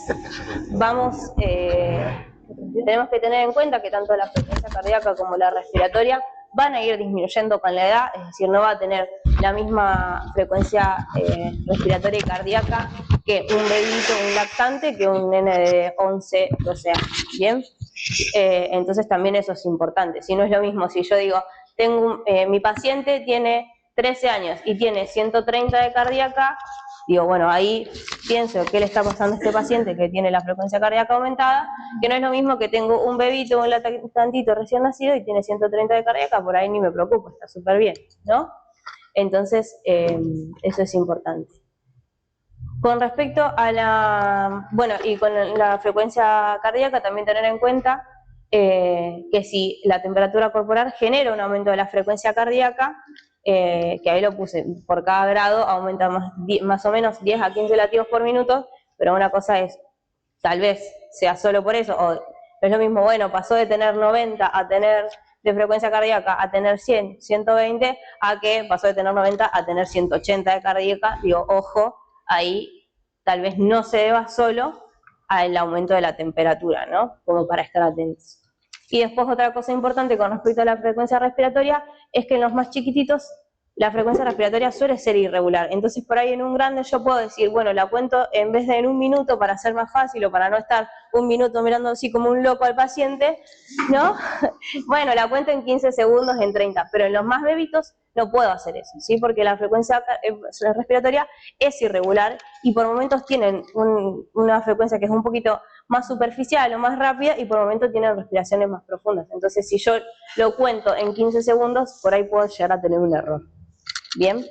tenemos que tener en cuenta que tanto la frecuencia cardíaca como la respiratoria van a ir disminuyendo con la edad, es decir, no va a tener la misma frecuencia respiratoria y cardíaca que un bebito, un lactante, que un nene de 11, 12 años, ¿bien? Entonces también eso es importante. Si no es lo mismo, si yo digo, mi paciente tiene 13 años y tiene 130 de cardíaca, digo, bueno, ahí pienso qué le está pasando a este paciente que tiene la frecuencia cardíaca aumentada, que no es lo mismo que tengo un bebito, un lactantito recién nacido y tiene 130 de cardíaca, por ahí ni me preocupo, está súper bien, ¿no? Entonces, eso es importante. Con respecto a y con la frecuencia cardíaca también tener en cuenta que si la temperatura corporal genera un aumento de la frecuencia cardíaca, que ahí lo puse, por cada grado aumenta más o menos 10 a 15 latidos por minuto, pero una cosa es, tal vez sea solo por eso, o es lo mismo, bueno, pasó de tener 90 a tener de frecuencia cardíaca a tener 100, 120, a que pasó de tener 90 a tener 180 de cardíaca, digo, ojo, ahí tal vez no se deba solo al aumento de la temperatura, ¿no? Como para estar atentos. Y después otra cosa importante con respecto a la frecuencia respiratoria es que en los más chiquititos la frecuencia respiratoria suele ser irregular. Entonces por ahí en un grande yo puedo decir, bueno, la cuento en vez de en 1 minuto para ser más fácil o para no estar 1 minuto mirando así como un loco al paciente, ¿no? Bueno, la cuento en 15 segundos, en 30, pero en los más bebitos no puedo hacer eso, ¿sí? Porque la frecuencia respiratoria es irregular y por momentos tienen una frecuencia que es un poquito más superficial o más rápida y por momentos tienen respiraciones más profundas. Entonces si yo lo cuento en 15 segundos, por ahí puedo llegar a tener un error. ¿Bien?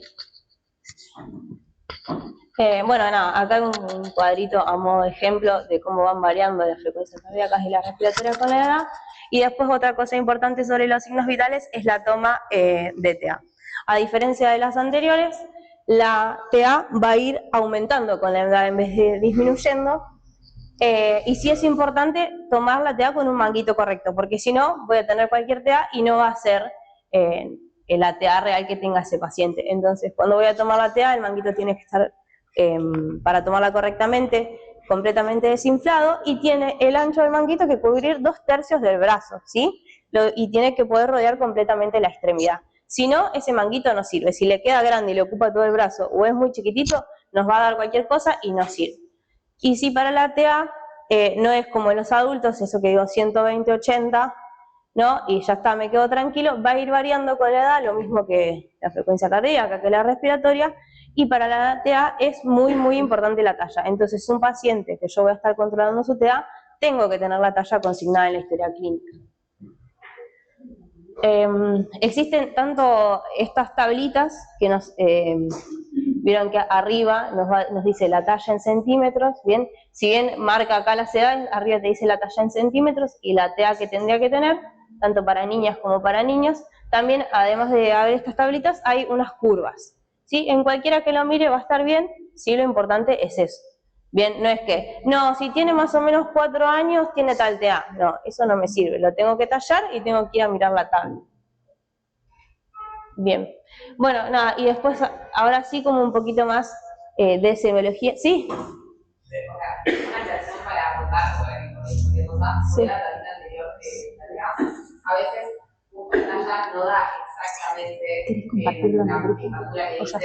Bueno, nada, acá hay un cuadrito a modo de ejemplo de cómo van variando las frecuencias cardíacas y la respiratoria con la edad. Y después otra cosa importante sobre los signos vitales es la toma de TA. A diferencia de las anteriores, la TA va a ir aumentando con la edad en vez de disminuyendo. Y sí es importante tomar la TA con un manguito correcto, porque si no, voy a tener cualquier TA y no va a ser la TA real que tenga ese paciente. Entonces, cuando voy a tomar la TA, el manguito tiene que estar, para tomarla correctamente, completamente desinflado, y tiene el ancho del manguito que cubrir 2/3 del brazo, ¿sí? Y tiene que poder rodear completamente la extremidad. Si no, ese manguito no sirve. Si le queda grande y le ocupa todo el brazo, o es muy chiquitito, nos va a dar cualquier cosa y no sirve. Y si para la TA no es como en los adultos, eso que digo 120-80, ¿no? Y ya está, me quedo tranquilo, va a ir variando con la edad, lo mismo que la frecuencia cardíaca, que la respiratoria, y para la TA es muy, muy importante la talla. Entonces, un paciente que yo voy a estar controlando su TA, tengo que tener la talla consignada en la historia clínica. Existen tanto estas tablitas que vieron que arriba nos dice la talla en centímetros, ¿bien? Si bien marca acá las edades, arriba te dice la talla en centímetros y la TA que tendría que tener, tanto para niñas como para niños. También, además de haber estas tablitas, hay unas curvas, ¿sí? En cualquiera que lo mire va a estar bien, sí, lo importante es eso. Bien, no es que, no, si tiene más o menos 4 años, tiene tal TA. No, eso no me sirve, lo tengo que tallar y tengo que ir a mirar la tabla. Bien, bueno, nada, y después, ahora sí como un poquito más de semiología. ¿Sí? Una aclaración para apuntar sobre cualquier cosa. Sí. La tablita anterior a veces un pantalla no da exactamente la temperatura que dice.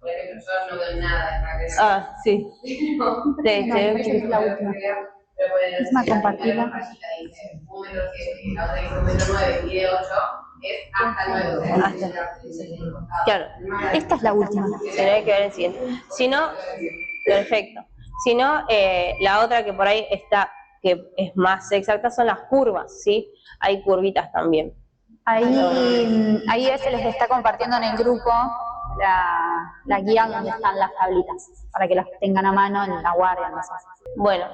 Por ejemplo, yo no veo nada de fracción. Ah, sí. Es la última. Es más compartida. Dice 1 metro 7, la otra dice 1 metro 9 y de 8, es hasta 9. Claro. Esta es la última. Tenés que ver el siguiente. Si no, perfecto. Si no, la otra que por ahí está, que es más exacta, son las curvas, ¿sí? Hay curvitas tambií se les está compartiendo en el grupo la guía donde están las tablitas, para que las tengan a mano en la guardia, no sé. Bueno,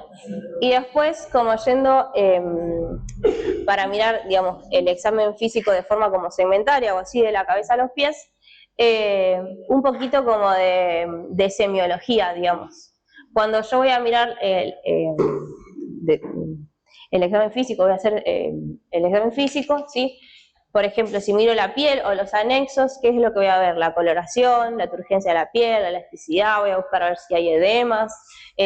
y después como yendo para mirar, digamos, el examen físico de forma como segmentaria o así de la cabeza a los pies, un poquito como de semiología, digamos. Cuando yo voy a mirar el examen físico, voy a hacer el examen físico, ¿sí? Por ejemplo, si miro la piel o los anexos, ¿qué es lo que voy a ver? La coloración, la turgencia de la piel, la elasticidad, voy a buscar a ver si hay edemas,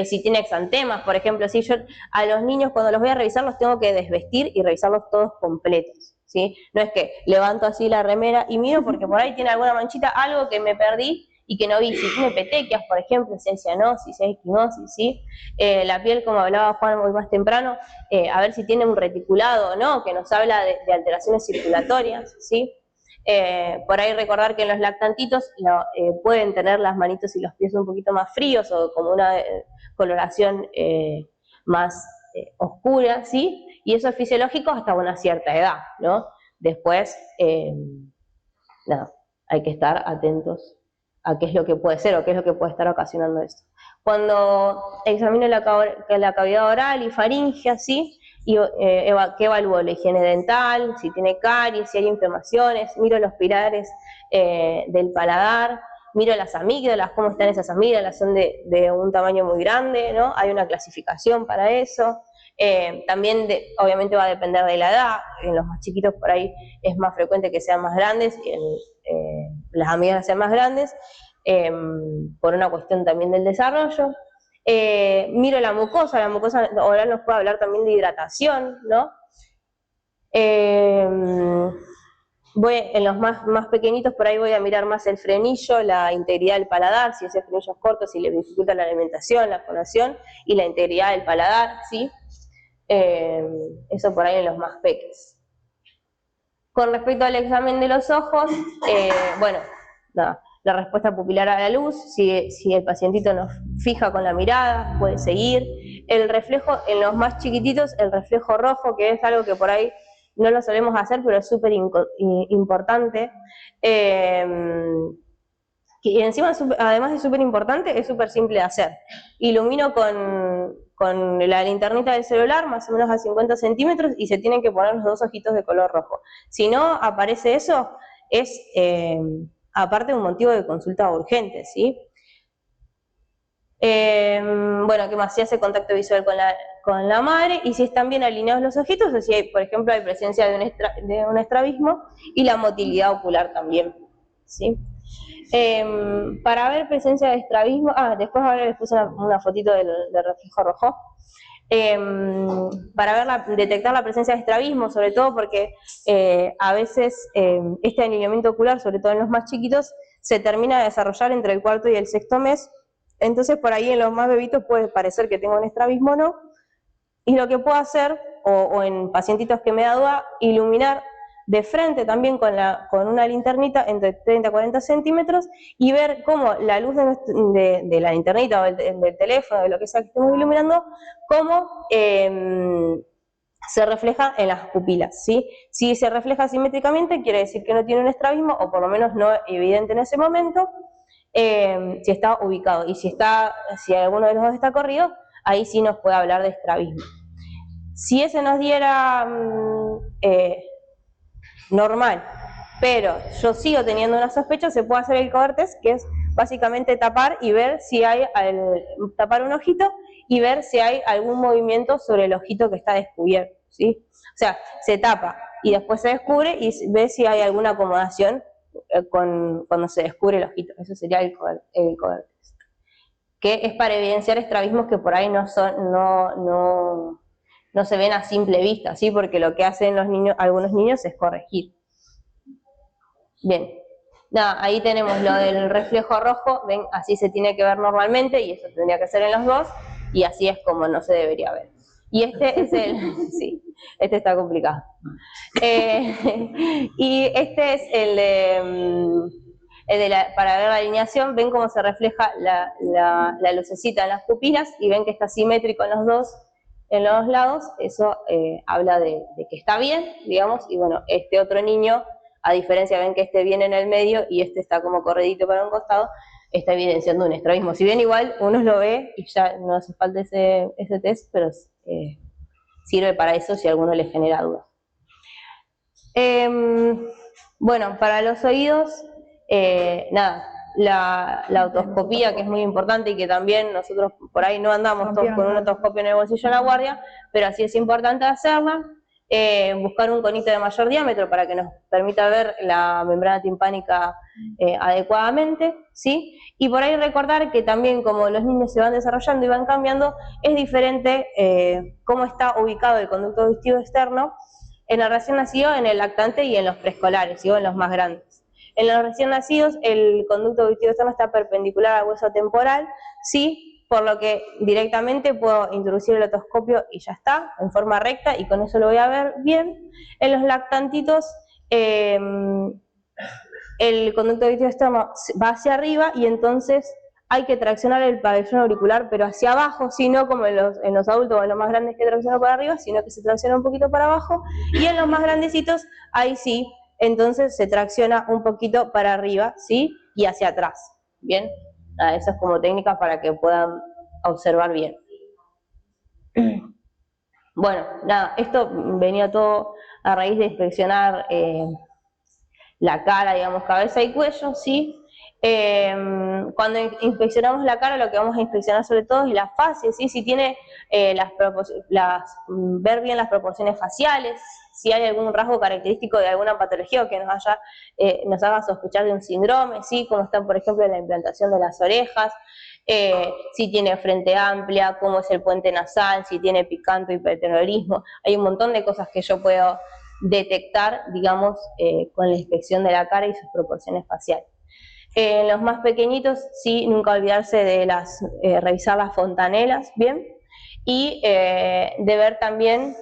si tiene exantemas, por ejemplo, si yo a los niños cuando los voy a revisar los tengo que desvestir y revisarlos todos completos, ¿sí? No es que levanto así la remera y miro porque por ahí tiene alguna manchita, algo que me perdí y que no vi, si tiene petequias, por ejemplo, si hay cianosis, si hay equimosis, ¿sí? La piel, como hablaba Juan muy más temprano, a ver si tiene un reticulado o no, que nos habla de alteraciones circulatorias, ¿sí? Por ahí recordar que en los lactantitos pueden tener las manitos y los pies un poquito más fríos o como una coloración más oscura, ¿sí? Y eso es fisiológico hasta una cierta edad, ¿no? Después, nada, hay que estar atentos a qué es lo que puede ser o qué es lo que puede estar ocasionando esto. Cuando examino la cavidad oral y faringea, ¿sí? Y, ¿qué evalúo? La higiene dental, si tiene caries, si hay inflamaciones, miro los pilares del paladar, miro las amígdalas, cómo están esas amígdalas, son de un tamaño muy grande, ¿no? Hay una clasificación para eso. También obviamente va a depender de la edad, en los más chiquitos por ahí es más frecuente que sean más grandes, las amígdalas sean más grandes, por una cuestión también del desarrollo. Miro la mucosa oral nos puede hablar también de hidratación, ¿no? Voy en los más pequeñitos, por ahí voy a mirar más el frenillo, la integridad del paladar, si ese frenillo es corto, si le dificulta la alimentación, la fonación, y la integridad del paladar, ¿sí? Eso por ahí en los más pequeños. Con respecto al examen de los ojos, bueno, nada, la respuesta pupilar a la luz, si el pacientito nos fija con la mirada, puede seguir. El reflejo, en los más chiquititos, el reflejo rojo, que es algo que por ahí no lo solemos hacer, pero es súper importante. Y encima, además de súper importante, es súper simple de hacer. Ilumino con la linternita del celular, más o menos a 50 centímetros, y se tienen que poner los dos ojitos de color rojo. Si no aparece eso, es aparte un motivo de consulta urgente, ¿sí? Bueno, ¿qué más? Si hace contacto visual con la madre, y si están bien alineados los ojitos, o si hay, por ejemplo, hay presencia de un estrabismo, y la motilidad ocular también, ¿sí? Para ver presencia de estrabismo, después ahora les puse una fotito del reflejo rojo, para detectar la presencia de estrabismo, sobre todo porque a veces este alineamiento ocular, sobre todo en los más chiquitos, se termina de desarrollar entre el cuarto y el sexto mes. Entonces por ahí en los más bebitos puede parecer que tengo un estrabismo o no, y lo que puedo hacer, o en pacientitos que me da duda, iluminar de frente también con una linternita entre 30 y 40 centímetros y ver cómo la luz de la linternita o del teléfono, de lo que sea que estemos iluminando, cómo se refleja en las pupilas, ¿sí? Si se refleja simétricamente quiere decir que no tiene un estrabismo, o por lo menos no evidente en ese momento, si está ubicado, y si alguno de los dos está corrido, ahí sí nos puede hablar de estrabismo. Si ese nos diera normal, pero yo sigo teniendo una sospecha, se puede hacer el cover test, que es básicamente tapar y ver si hay, tapar un ojito y ver si hay algún movimiento sobre el ojito que está descubierto, ¿sí? O sea, se tapa y después se descubre y ve si hay alguna acomodación cuando se descubre el ojito. Eso sería el cover test, que es para evidenciar estrabismos que por ahí no se ven a simple vista, ¿sí? Porque lo que hacen algunos niños es corregir. Bien, nada, ahí tenemos lo del reflejo rojo, ven, así se tiene que ver normalmente, y eso tendría que ser en los dos, y así es como no se debería ver. Y este es sí, este está complicado. Y este es para ver la alineación, ven cómo se refleja la lucecita en las pupilas, y ven que está simétrico en los dos lados. Eso habla de que está bien, digamos, y bueno, este otro niño a diferencia, ven que este viene en el medio y este está como corredito para un costado, está evidenciando un estrabismo. Si bien igual uno lo ve y ya no hace falta ese test, pero sirve para eso si a alguno le genera dudas. Bueno, para los oídos, nada, la otoscopía, que es muy importante y que también nosotros por ahí no andamos todos con un otoscopio en el bolsillo en la guardia, pero sí es importante hacerla. Buscar un conito de mayor diámetro para que nos permita ver la membrana timpánica adecuadamente, ¿sí? Y por ahí recordar que también como los niños se van desarrollando y van cambiando, es diferente cómo está ubicado el conducto auditivo externo en el recién nacido, en el lactante y en los preescolares, ¿sí? O en los más grandes. En los recién nacidos el conducto auditivo externo está perpendicular al hueso temporal, ¿sí? Por lo que directamente puedo introducir el otoscopio y ya está, en forma recta, y con eso lo voy a ver bien. En los lactantitos, el conducto auditivo externo va hacia arriba y entonces hay que traccionar el pabellón auricular, pero hacia abajo, ¿sí? No como en los adultos o en los más grandes que tracciona para arriba, sino que se tracciona un poquito para abajo, y en los más grandecitos, ahí sí, entonces se tracciona un poquito para arriba, ¿sí? Y hacia atrás, ¿bien? Eso es como técnica para que puedan observar bien. Bueno, nada, esto venía todo a raíz de inspeccionar la cara, digamos, cabeza y cuello, ¿sí? Cuando inspeccionamos la cara, lo que vamos a inspeccionar sobre todo es la fase, ¿sí? Si tiene ver bien las proporciones faciales, si hay algún rasgo característico de alguna patología o que nos haga sospechar de un síndrome, ¿sí? Como está, por ejemplo, la implantación de las orejas, si tiene frente amplia, cómo es el puente nasal, si tiene picanto, hiperterorismo. Hay un montón de cosas que yo puedo detectar, digamos, con la inspección de la cara y sus proporciones faciales. Los más pequeñitos, sí, nunca olvidarse de revisar las fontanelas, ¿bien? Y de ver también,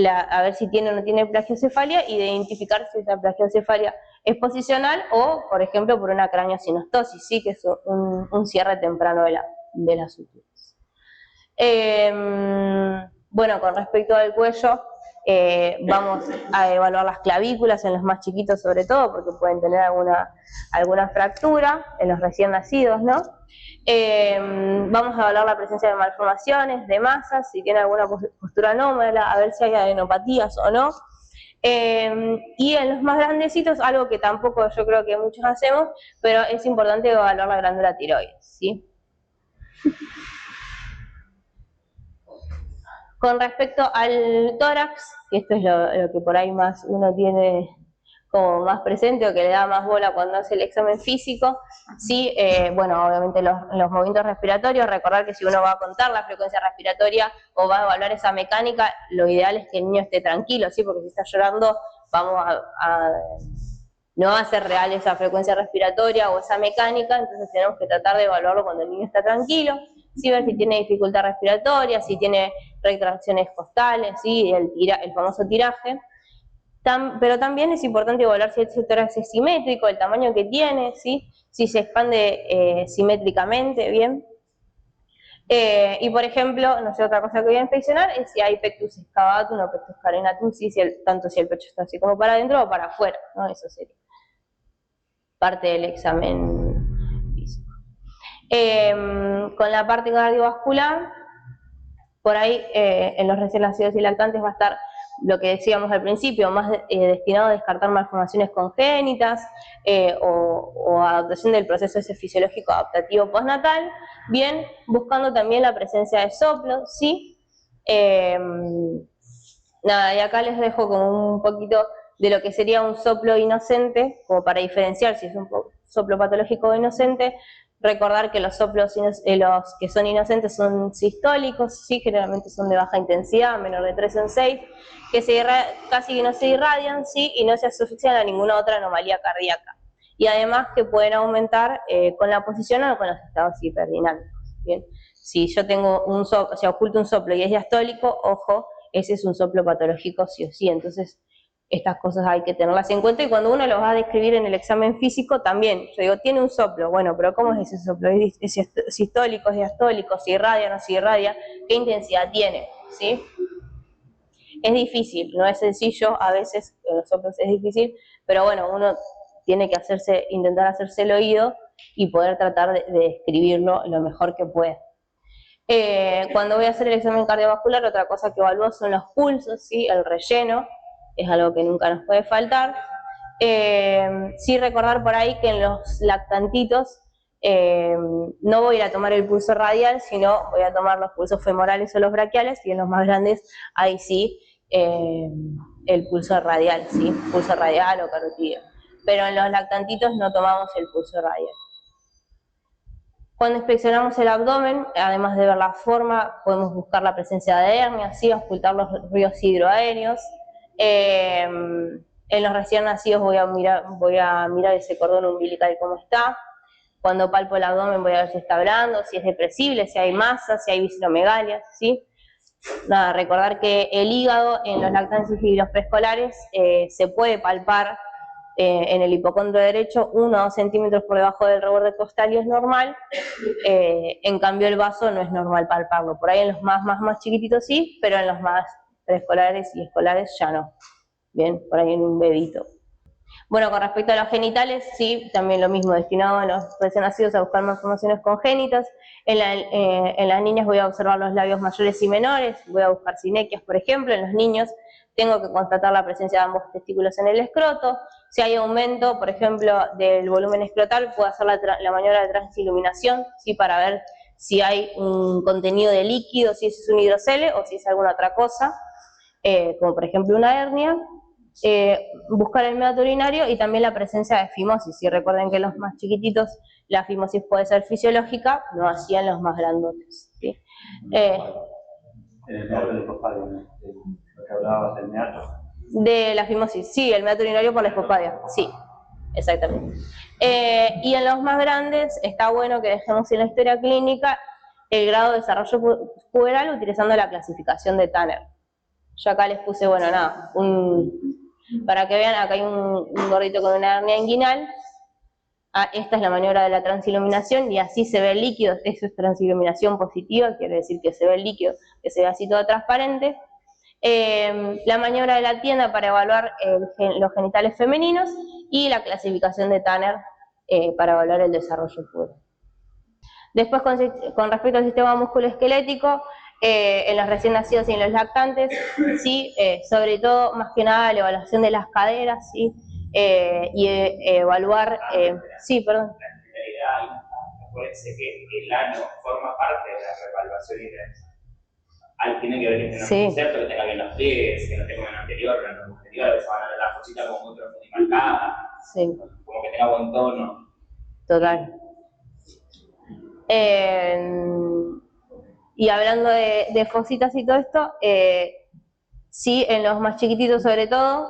a ver si tiene o no tiene plagiocefalia, y de identificar si esa plagiocefalia es posicional o, por ejemplo, por una craniosinostosis, ¿sí? Que es un cierre temprano de las suturas. Bueno, con respecto al cuello, vamos a evaluar las clavículas en los más chiquitos sobre todo, porque pueden tener alguna fractura, en los recién nacidos, ¿no? Vamos a evaluar la presencia de malformaciones, de masas, si tiene alguna postura anómala, a ver si hay adenopatías o no. Y en los más grandecitos, algo que tampoco yo creo que muchos hacemos, pero es importante evaluar la glándula tiroides, ¿sí? Con respecto al tórax, que esto es lo que por ahí más uno tiene como más presente o que le da más bola cuando hace el examen físico, sí, bueno, obviamente los movimientos respiratorios, recordar que si uno va a contar la frecuencia respiratoria o va a evaluar esa mecánica, lo ideal es que el niño esté tranquilo, ¿sí? Porque si está llorando, no va a ser real esa frecuencia respiratoria o esa mecánica, entonces tenemos que tratar de evaluarlo cuando el niño está tranquilo, sí, ver si tiene dificultad respiratoria, si tiene retracciones costales, ¿sí? El famoso tiraje. Pero también es importante evaluar si el tórax es simétrico, el tamaño que tiene, ¿sí? Si se expande simétricamente, ¿bien? Y por ejemplo, no sé, otra cosa que voy a inspeccionar es si hay pectus excavatum o pectus carenatum, ¿sí? Tanto si el pecho está así como para adentro o para afuera, ¿no? Eso sería parte del examen físico. Con la parte cardiovascular, por ahí en los recién nacidos y lactantes va a estar lo que decíamos al principio, más destinado a descartar malformaciones congénitas o adaptación del proceso ese fisiológico adaptativo postnatal, bien, buscando también la presencia de soplo, ¿sí? Nada, y acá les dejo como un poquito de lo que sería un soplo inocente, como para diferenciar si es un soplo patológico o inocente. Recordar que los soplos los que son inocentes son sistólicos, sí, generalmente son de baja intensidad, menor de 3 en 6, que casi que no se irradian, sí, y no se asocian a ninguna otra anomalía cardíaca. Y además que pueden aumentar con la posición o con los estados hiperdinámicos. Bien, si yo tengo si oculto un soplo y es diastólico, ojo, ese es un soplo patológico sí o sí. Entonces, estas cosas hay que tenerlas en cuenta y cuando uno lo va a describir en el examen físico también, yo digo, tiene un soplo, bueno, pero ¿cómo es ese soplo? ¿Es sistólico, es diastólico, se irradia, no se irradia? ¿Qué intensidad tiene? ¿Sí? Es difícil, no es sencillo, a veces los soplos es difícil, pero bueno, uno tiene que intentar hacerse el oído y poder tratar de describirlo lo mejor que pueda. Cuando voy a hacer el examen cardiovascular, otra cosa que evalúo son los pulsos, ¿sí? El relleno, es algo que nunca nos puede faltar. Sí recordar por ahí que en los lactantitos no voy a ir a tomar el pulso radial, sino voy a tomar los pulsos femorales o los braquiales, y en los más grandes, ahí sí, el pulso radial, ¿sí? Pulso radial o carotídeo. Pero en los lactantitos no tomamos el pulso radial. Cuando inspeccionamos el abdomen, además de ver la forma, podemos buscar la presencia de hernias, ¿sí? Ocultar los ríos hidroaéreos. En los recién nacidos voy a mirar ese cordón umbilical cómo está. Cuando palpo el abdomen voy a ver si está blando, si es depresible, si hay masa, si hay visceromegalias, ¿sí? Nada, recordar que el hígado en los lactantes y los preescolares se puede palpar en el hipocondrio derecho 1 o 2 centímetros por debajo del reborde costal y es normal. En cambio el vaso no es normal palparlo. Por ahí en los más chiquititos sí, pero en los más preescolares y escolares ya no. Bien, por ahí en un bebito. Bueno, con respecto a los genitales, sí, también lo mismo, destinado a los recién nacidos a buscar malformaciones congénitas. En las niñas voy a observar los labios mayores y menores, voy a buscar sinequias, por ejemplo. En los niños tengo que constatar la presencia de ambos testículos en el escroto. Si hay aumento, por ejemplo, del volumen escrotal, puedo hacer la maniobra de transiluminación, ¿sí? Para ver si hay un contenido de líquido, si es un hidrocele o si es alguna otra cosa, como por ejemplo una hernia. Buscar el meato urinario y también la presencia de fimosis. Si recuerden que en los más chiquititos la fimosis puede ser fisiológica, no así en los más grandotes, ¿sí? El meato del hipospadio, ¿no? Lo que hablabas del meato. De la fimosis, sí, el meato urinario por la hipospadia, sí, exactamente. Y en los más grandes está bueno que dejemos en la historia clínica el grado de desarrollo puberal utilizando la clasificación de Tanner. Yo acá les puse, bueno, nada, para que vean, acá hay un gordito con una hernia inguinal. Esta es la maniobra de la transiluminación y así se ve el líquido. Eso es transiluminación positiva, quiere decir que se ve el líquido, que se ve así todo transparente. La maniobra de la tienda para evaluar los genitales femeninos y la clasificación de Tanner para evaluar el desarrollo puberal. Después, con respecto al sistema musculoesquelético, en los recién nacidos y en los lactantes, ¿sí? Sobre todo, más que nada, la evaluación de las caderas, ¿sí? Y evaluar... sí, perdón. Acuérdense que el ano forma parte de la revaluación ideal. Tiene que ver que tenga un inserto, que tenga bien los pliegues, que no tenga un anterior, una posterior, a veces van a ver la fosita como muy profunda y marcada, sí. Como que tenga buen tono. Total. Y hablando de fositas y todo esto, sí, en los más chiquititos sobre todo,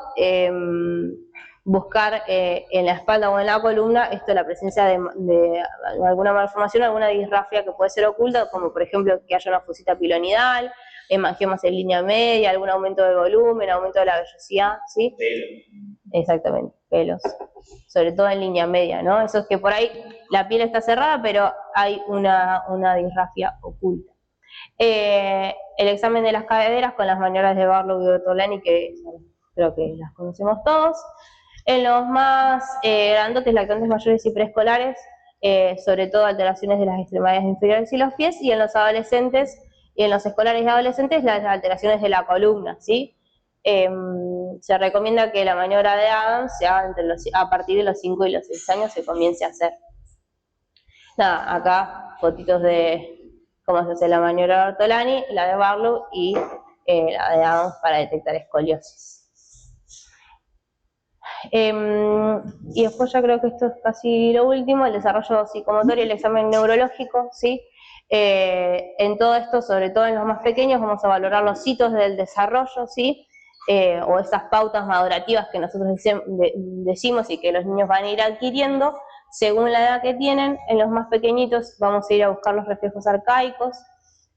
buscar en la espalda o en la columna la presencia de alguna malformación, alguna disrafia que puede ser oculta, como por ejemplo que haya una fosita pilonidal, hemangiomas en línea media, algún aumento del volumen, aumento de la vellosidad, ¿sí? Pelos. Exactamente, pelos, sobre todo en línea media, ¿no? Eso es que por ahí la piel está cerrada, pero hay una disrafia oculta. El examen de las caderas con las maniobras de Barlow y Ortolani, que creo que las conocemos todos. En los más grandotes, lactantes mayores y preescolares, sobre todo alteraciones de las extremidades inferiores y los pies, y en los adolescentes y en los escolares y adolescentes las alteraciones de la columna, ¿sí? Se recomienda que la maniobra de Adams se haga a partir de los 5 y los 6 años se comience a hacer. Nada, acá fotitos de cómo se hace la maniobra de Ortolani, la de Barlow y la de Adams para detectar escoliosis. Y después ya creo que esto es casi lo último, el desarrollo psicomotor y el examen neurológico, ¿sí? En todo esto, sobre todo en los más pequeños, vamos a valorar los hitos del desarrollo, ¿sí? O esas pautas madurativas que nosotros decimos y que los niños van a ir adquiriendo según la edad que tienen. En los más pequeñitos vamos a ir a buscar los reflejos arcaicos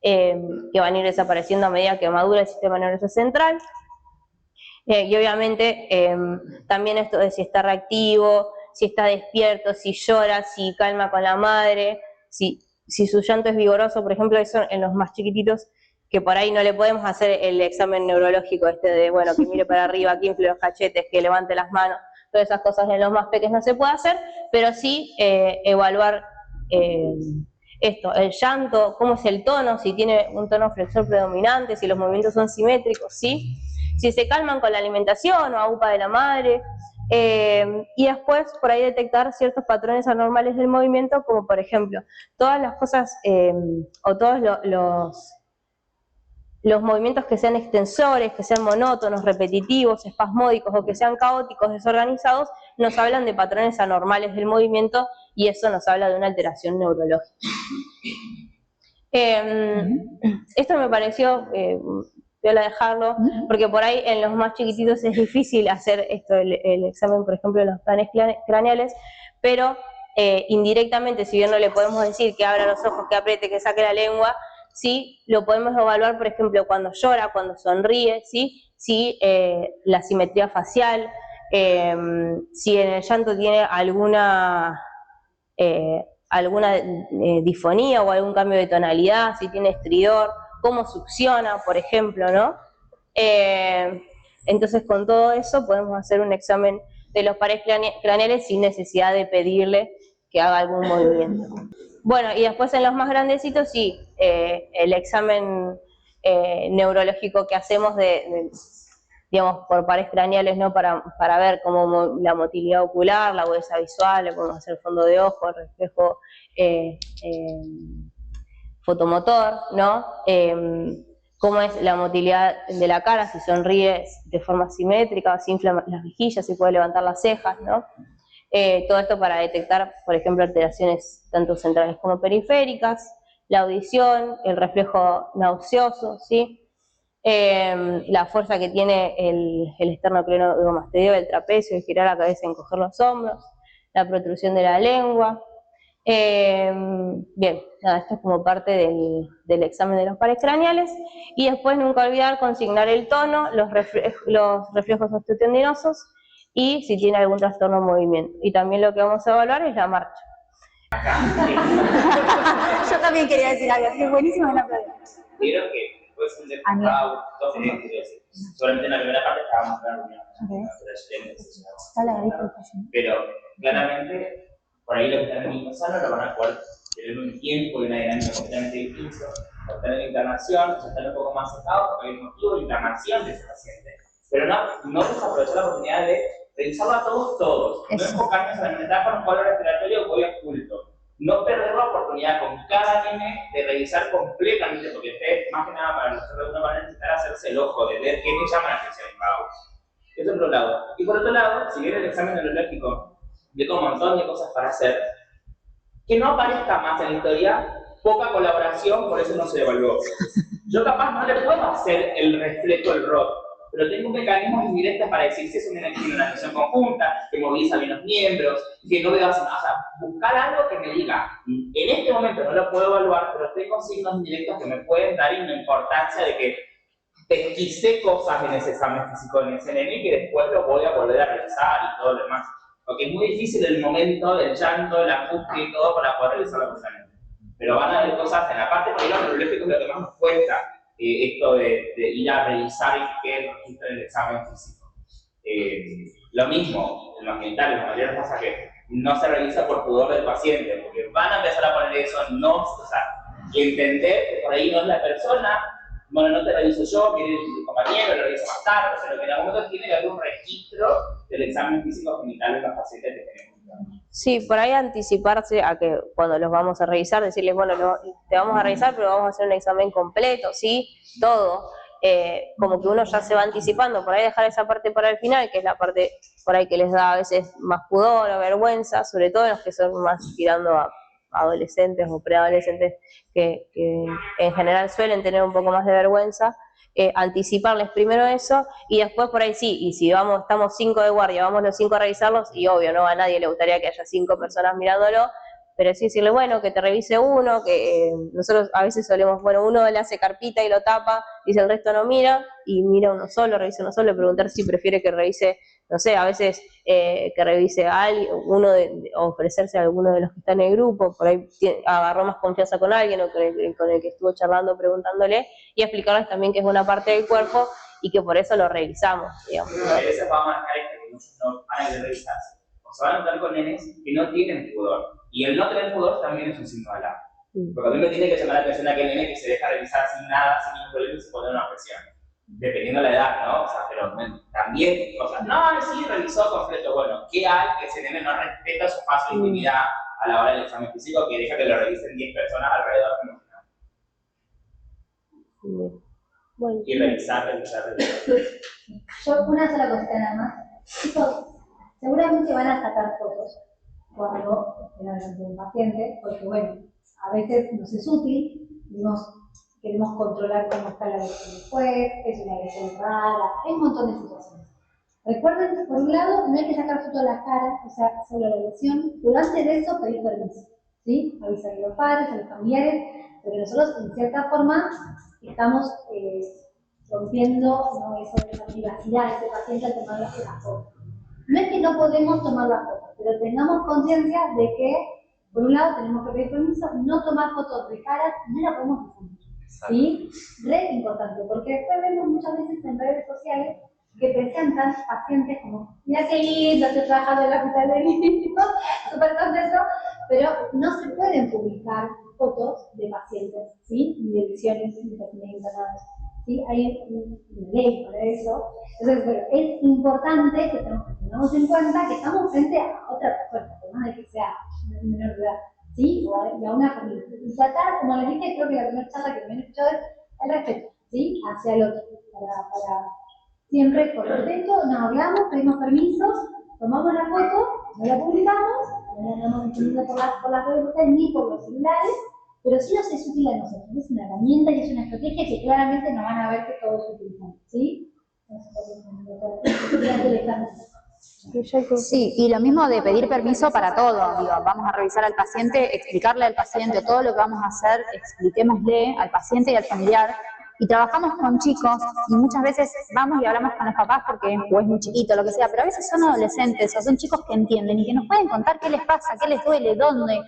que van a ir desapareciendo a medida que madura el sistema nervioso central. Y obviamente también esto de si está reactivo, si está despierto, si llora, si calma con la madre, si su llanto es vigoroso, por ejemplo, eso en los más chiquititos, que por ahí no le podemos hacer el examen neurológico de, bueno, que mire para arriba, que infle los cachetes, que levante las manos, todas esas cosas en los más pequeños no se puede hacer, pero sí evaluar esto, el llanto, cómo es el tono, si tiene un tono flexor predominante, si los movimientos son simétricos, ¿sí? Si se calman con la alimentación o AUPA de la madre, y después por ahí detectar ciertos patrones anormales del movimiento, como por ejemplo, todas las cosas o todos los movimientos que sean extensores, que sean monótonos, repetitivos, espasmódicos o que sean caóticos, desorganizados, nos hablan de patrones anormales del movimiento y eso nos habla de una alteración neurológica. Esto me pareció voy a dejarlo, porque por ahí en los más chiquititos es difícil hacer esto, el examen, por ejemplo, de los planes craneales, pero indirectamente, si bien no le podemos decir que abra los ojos, que apriete, que saque la lengua, sí lo podemos evaluar, por ejemplo, cuando llora, cuando sonríe, ¿sí? Si la simetría facial, si en el llanto tiene alguna disfonía o algún cambio de tonalidad, si tiene estridor, cómo succiona, por ejemplo, ¿no? Entonces, con todo eso podemos hacer un examen de los pares craneales sin necesidad de pedirle que haga algún movimiento. Bueno, y después en los más grandecitos, sí, el examen neurológico que hacemos digamos, por pares craneales, ¿no? Para ver cómo la motilidad ocular, la agudeza visual, le podemos hacer fondo de ojo, reflejo fotomotor, ¿no? Cómo es la motilidad de la cara, si sonríe de forma simétrica, si infla las mejillas, si puede levantar las cejas, ¿no? Todo esto para detectar, por ejemplo, alteraciones tanto centrales como periféricas, la audición, el reflejo nauseoso, ¿sí? La fuerza que tiene el esternocleidomastoideo del trapecio, de girar la cabeza y encoger los hombros, la protrusión de la lengua. Bien, nada, esto es como parte del examen de los pares craneales. Y después nunca olvidar consignar el tono, los reflejos osteotendinosos y si tiene algún trastorno de movimiento. Y también lo que vamos a evaluar es la marcha. Yo también quería decir algo, que es buenísimo en la prueba. Quiero que después un deputado, solamente en la primera parte estábamos en la reunión, pero claramente por ahí los que están en el sano lo van a poder tener un tiempo y una dinámica completamente distinta. Por tener la internación, ya están un poco más cercados porque hay un motivo de internación de ese paciente. Pero no desaprovechar la oportunidad de revisarlo a todos. No enfocarnos solamente con un cuadro respiratorio que voy oculto. No perder la oportunidad con cada nene de revisar completamente, porque usted, más que nada, para nosotros van a necesitar hacerse el ojo, de ver qué me llama la atención. Eso por un lado. Y por otro lado, si viene el examen neurológico, yo tengo un montón de cosas para hacer, que no aparezca más en la historia, poca colaboración, por eso no se evaluó. Yo capaz no le puedo hacer el reflejo del ROT, pero tengo mecanismos indirectos para decir si es una acción conjunta, que moviliza bien los miembros, que no veo así, o sea, buscar algo que me diga, en este momento no lo puedo evaluar, pero tengo signos indirectos que me pueden dar una importancia de que pesquisé cosas en ese examen físico en ese nene y que después lo voy a volver a revisar y todo lo demás. Porque es muy difícil el momento del llanto, la angustia y todo para poder realizarlo correctamente. Pero van a haber cosas en la parte de lo neurológico, lo que más nos cuesta esto de ir a revisar y que el registro del examen físico. Lo mismo, en los genitales, la mayoría de las cosas que no se revisa por pudor del paciente, porque van a empezar a poner eso, o sea, y entender que por ahí no es la persona. Bueno, no te reviso yo, viene el compañero, lo reviso más tarde, pero que en algún momento tiene que haber un registro del examen físico genital en los pacientes que tenemos. Sí, por ahí anticiparse a que cuando los vamos a revisar, decirles, bueno, te vamos a revisar, pero vamos a hacer un examen completo, ¿sí? Todo. Como que uno ya se va anticipando, por ahí dejar esa parte para el final, que es la parte por ahí que les da a veces más pudor o vergüenza, sobre todo los que son más tirando a adolescentes o preadolescentes que en general suelen tener un poco más de vergüenza, anticiparles primero eso y después por ahí sí, y si estamos 5 de guardia, vamos los 5 a revisarlos y obvio, no a nadie le gustaría que haya 5 personas mirándolo, pero sí decirle, bueno, que te revise uno, que nosotros a veces solemos, bueno, uno le hace carpita y lo tapa, dice el resto no mira, y mira uno solo, revisa uno solo, preguntar si prefiere que revise, no sé, a veces que revise a alguien, o ofrecerse a alguno de los que están en el grupo, por ahí agarró más confianza con alguien o con el que estuvo charlando, preguntándole, y explicarles también que es una parte del cuerpo y que por eso lo revisamos, digamos. A veces va a marcar que van a querer revisarse. O se van a encontrar con nenes que no tienen pudor. Y el no tener pudor también es un signo de alarma. Porque a mí me tiene que llamar la atención aquel nene que se deja revisar sin nada, sin ningún problema y se pone una presión. Dependiendo de la edad, ¿no? O sea, pero también, o sea, no, sí, revisó completo. Bueno, ¿qué hay que ese nene no respeta su espacio de intimidad a la hora del examen físico que deja que lo revisen 10 personas alrededor? Bueno. Y revisar. Yo una sola cosita nada más. Chicos, seguramente van a sacar fotos cuando estén delante de un paciente, porque bueno, a veces nos es útil, queremos controlar cómo está la lesión después, es una lesión rara, hay un montón de situaciones. Recuerden que por un lado no hay que sacar foto de la cara, o sea, solo la lesión, pero antes de eso pedir permiso, ¿sí? Avisar a los padres, a los familiares, porque nosotros en cierta forma estamos rompiendo, ¿no?, eso de la privacidad de ese paciente al tomar la foto. No es que no podemos tomar la foto, pero tengamos conciencia de que, por un lado, tenemos que pedir permiso, no tomar fotos de cara, no la podemos difundir. ¿Sí? Re importante, porque después vemos muchas veces en redes sociales que presentan pacientes como, mira qué lindo, estoy trabajando en el hospital de niños, súper contento, pero no se pueden publicar fotos de pacientes, ¿sí? Ni de lesiones, ni de pacientes internados. ¿Sí? Hay una ley para eso. Entonces, bueno, es importante que tengamos en cuenta que estamos frente a otra persona, además de que sea menor de edad, ¿sí? Y a una familia. Y tratar, como les dije, creo que la primera charla que me han escuchado es el respeto, ¿sí? Hacia el otro. Para siempre con respeto, nos hablamos, pedimos permiso, tomamos la foto, no la publicamos, no la andamos difundiendo por las redes sociales ni por los celulares, pero sí nos es útil a nosotros, es una herramienta y es una estrategia que claramente nos van a ver que todos utilizamos, ¿sí? Sí, y lo mismo de pedir permiso para todo, digo, vamos a revisar al paciente, explicarle al paciente todo lo que vamos a hacer, expliquémosle al paciente y al familiar, y trabajamos con chicos, y muchas veces vamos y hablamos con los papás porque o es muy chiquito, lo que sea, pero a veces son adolescentes o son chicos que entienden y que nos pueden contar qué les pasa, qué les duele, dónde.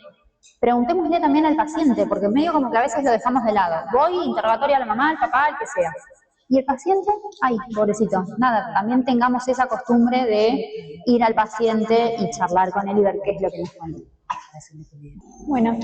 Preguntémosle también al paciente, porque medio como que a veces lo dejamos de lado. Voy, interrogatorio a la mamá, al papá, al que sea. Y el paciente, ay, pobrecito, nada, también tengamos esa costumbre de ir al paciente y charlar con él y ver qué es lo que nos cuenta. Bueno.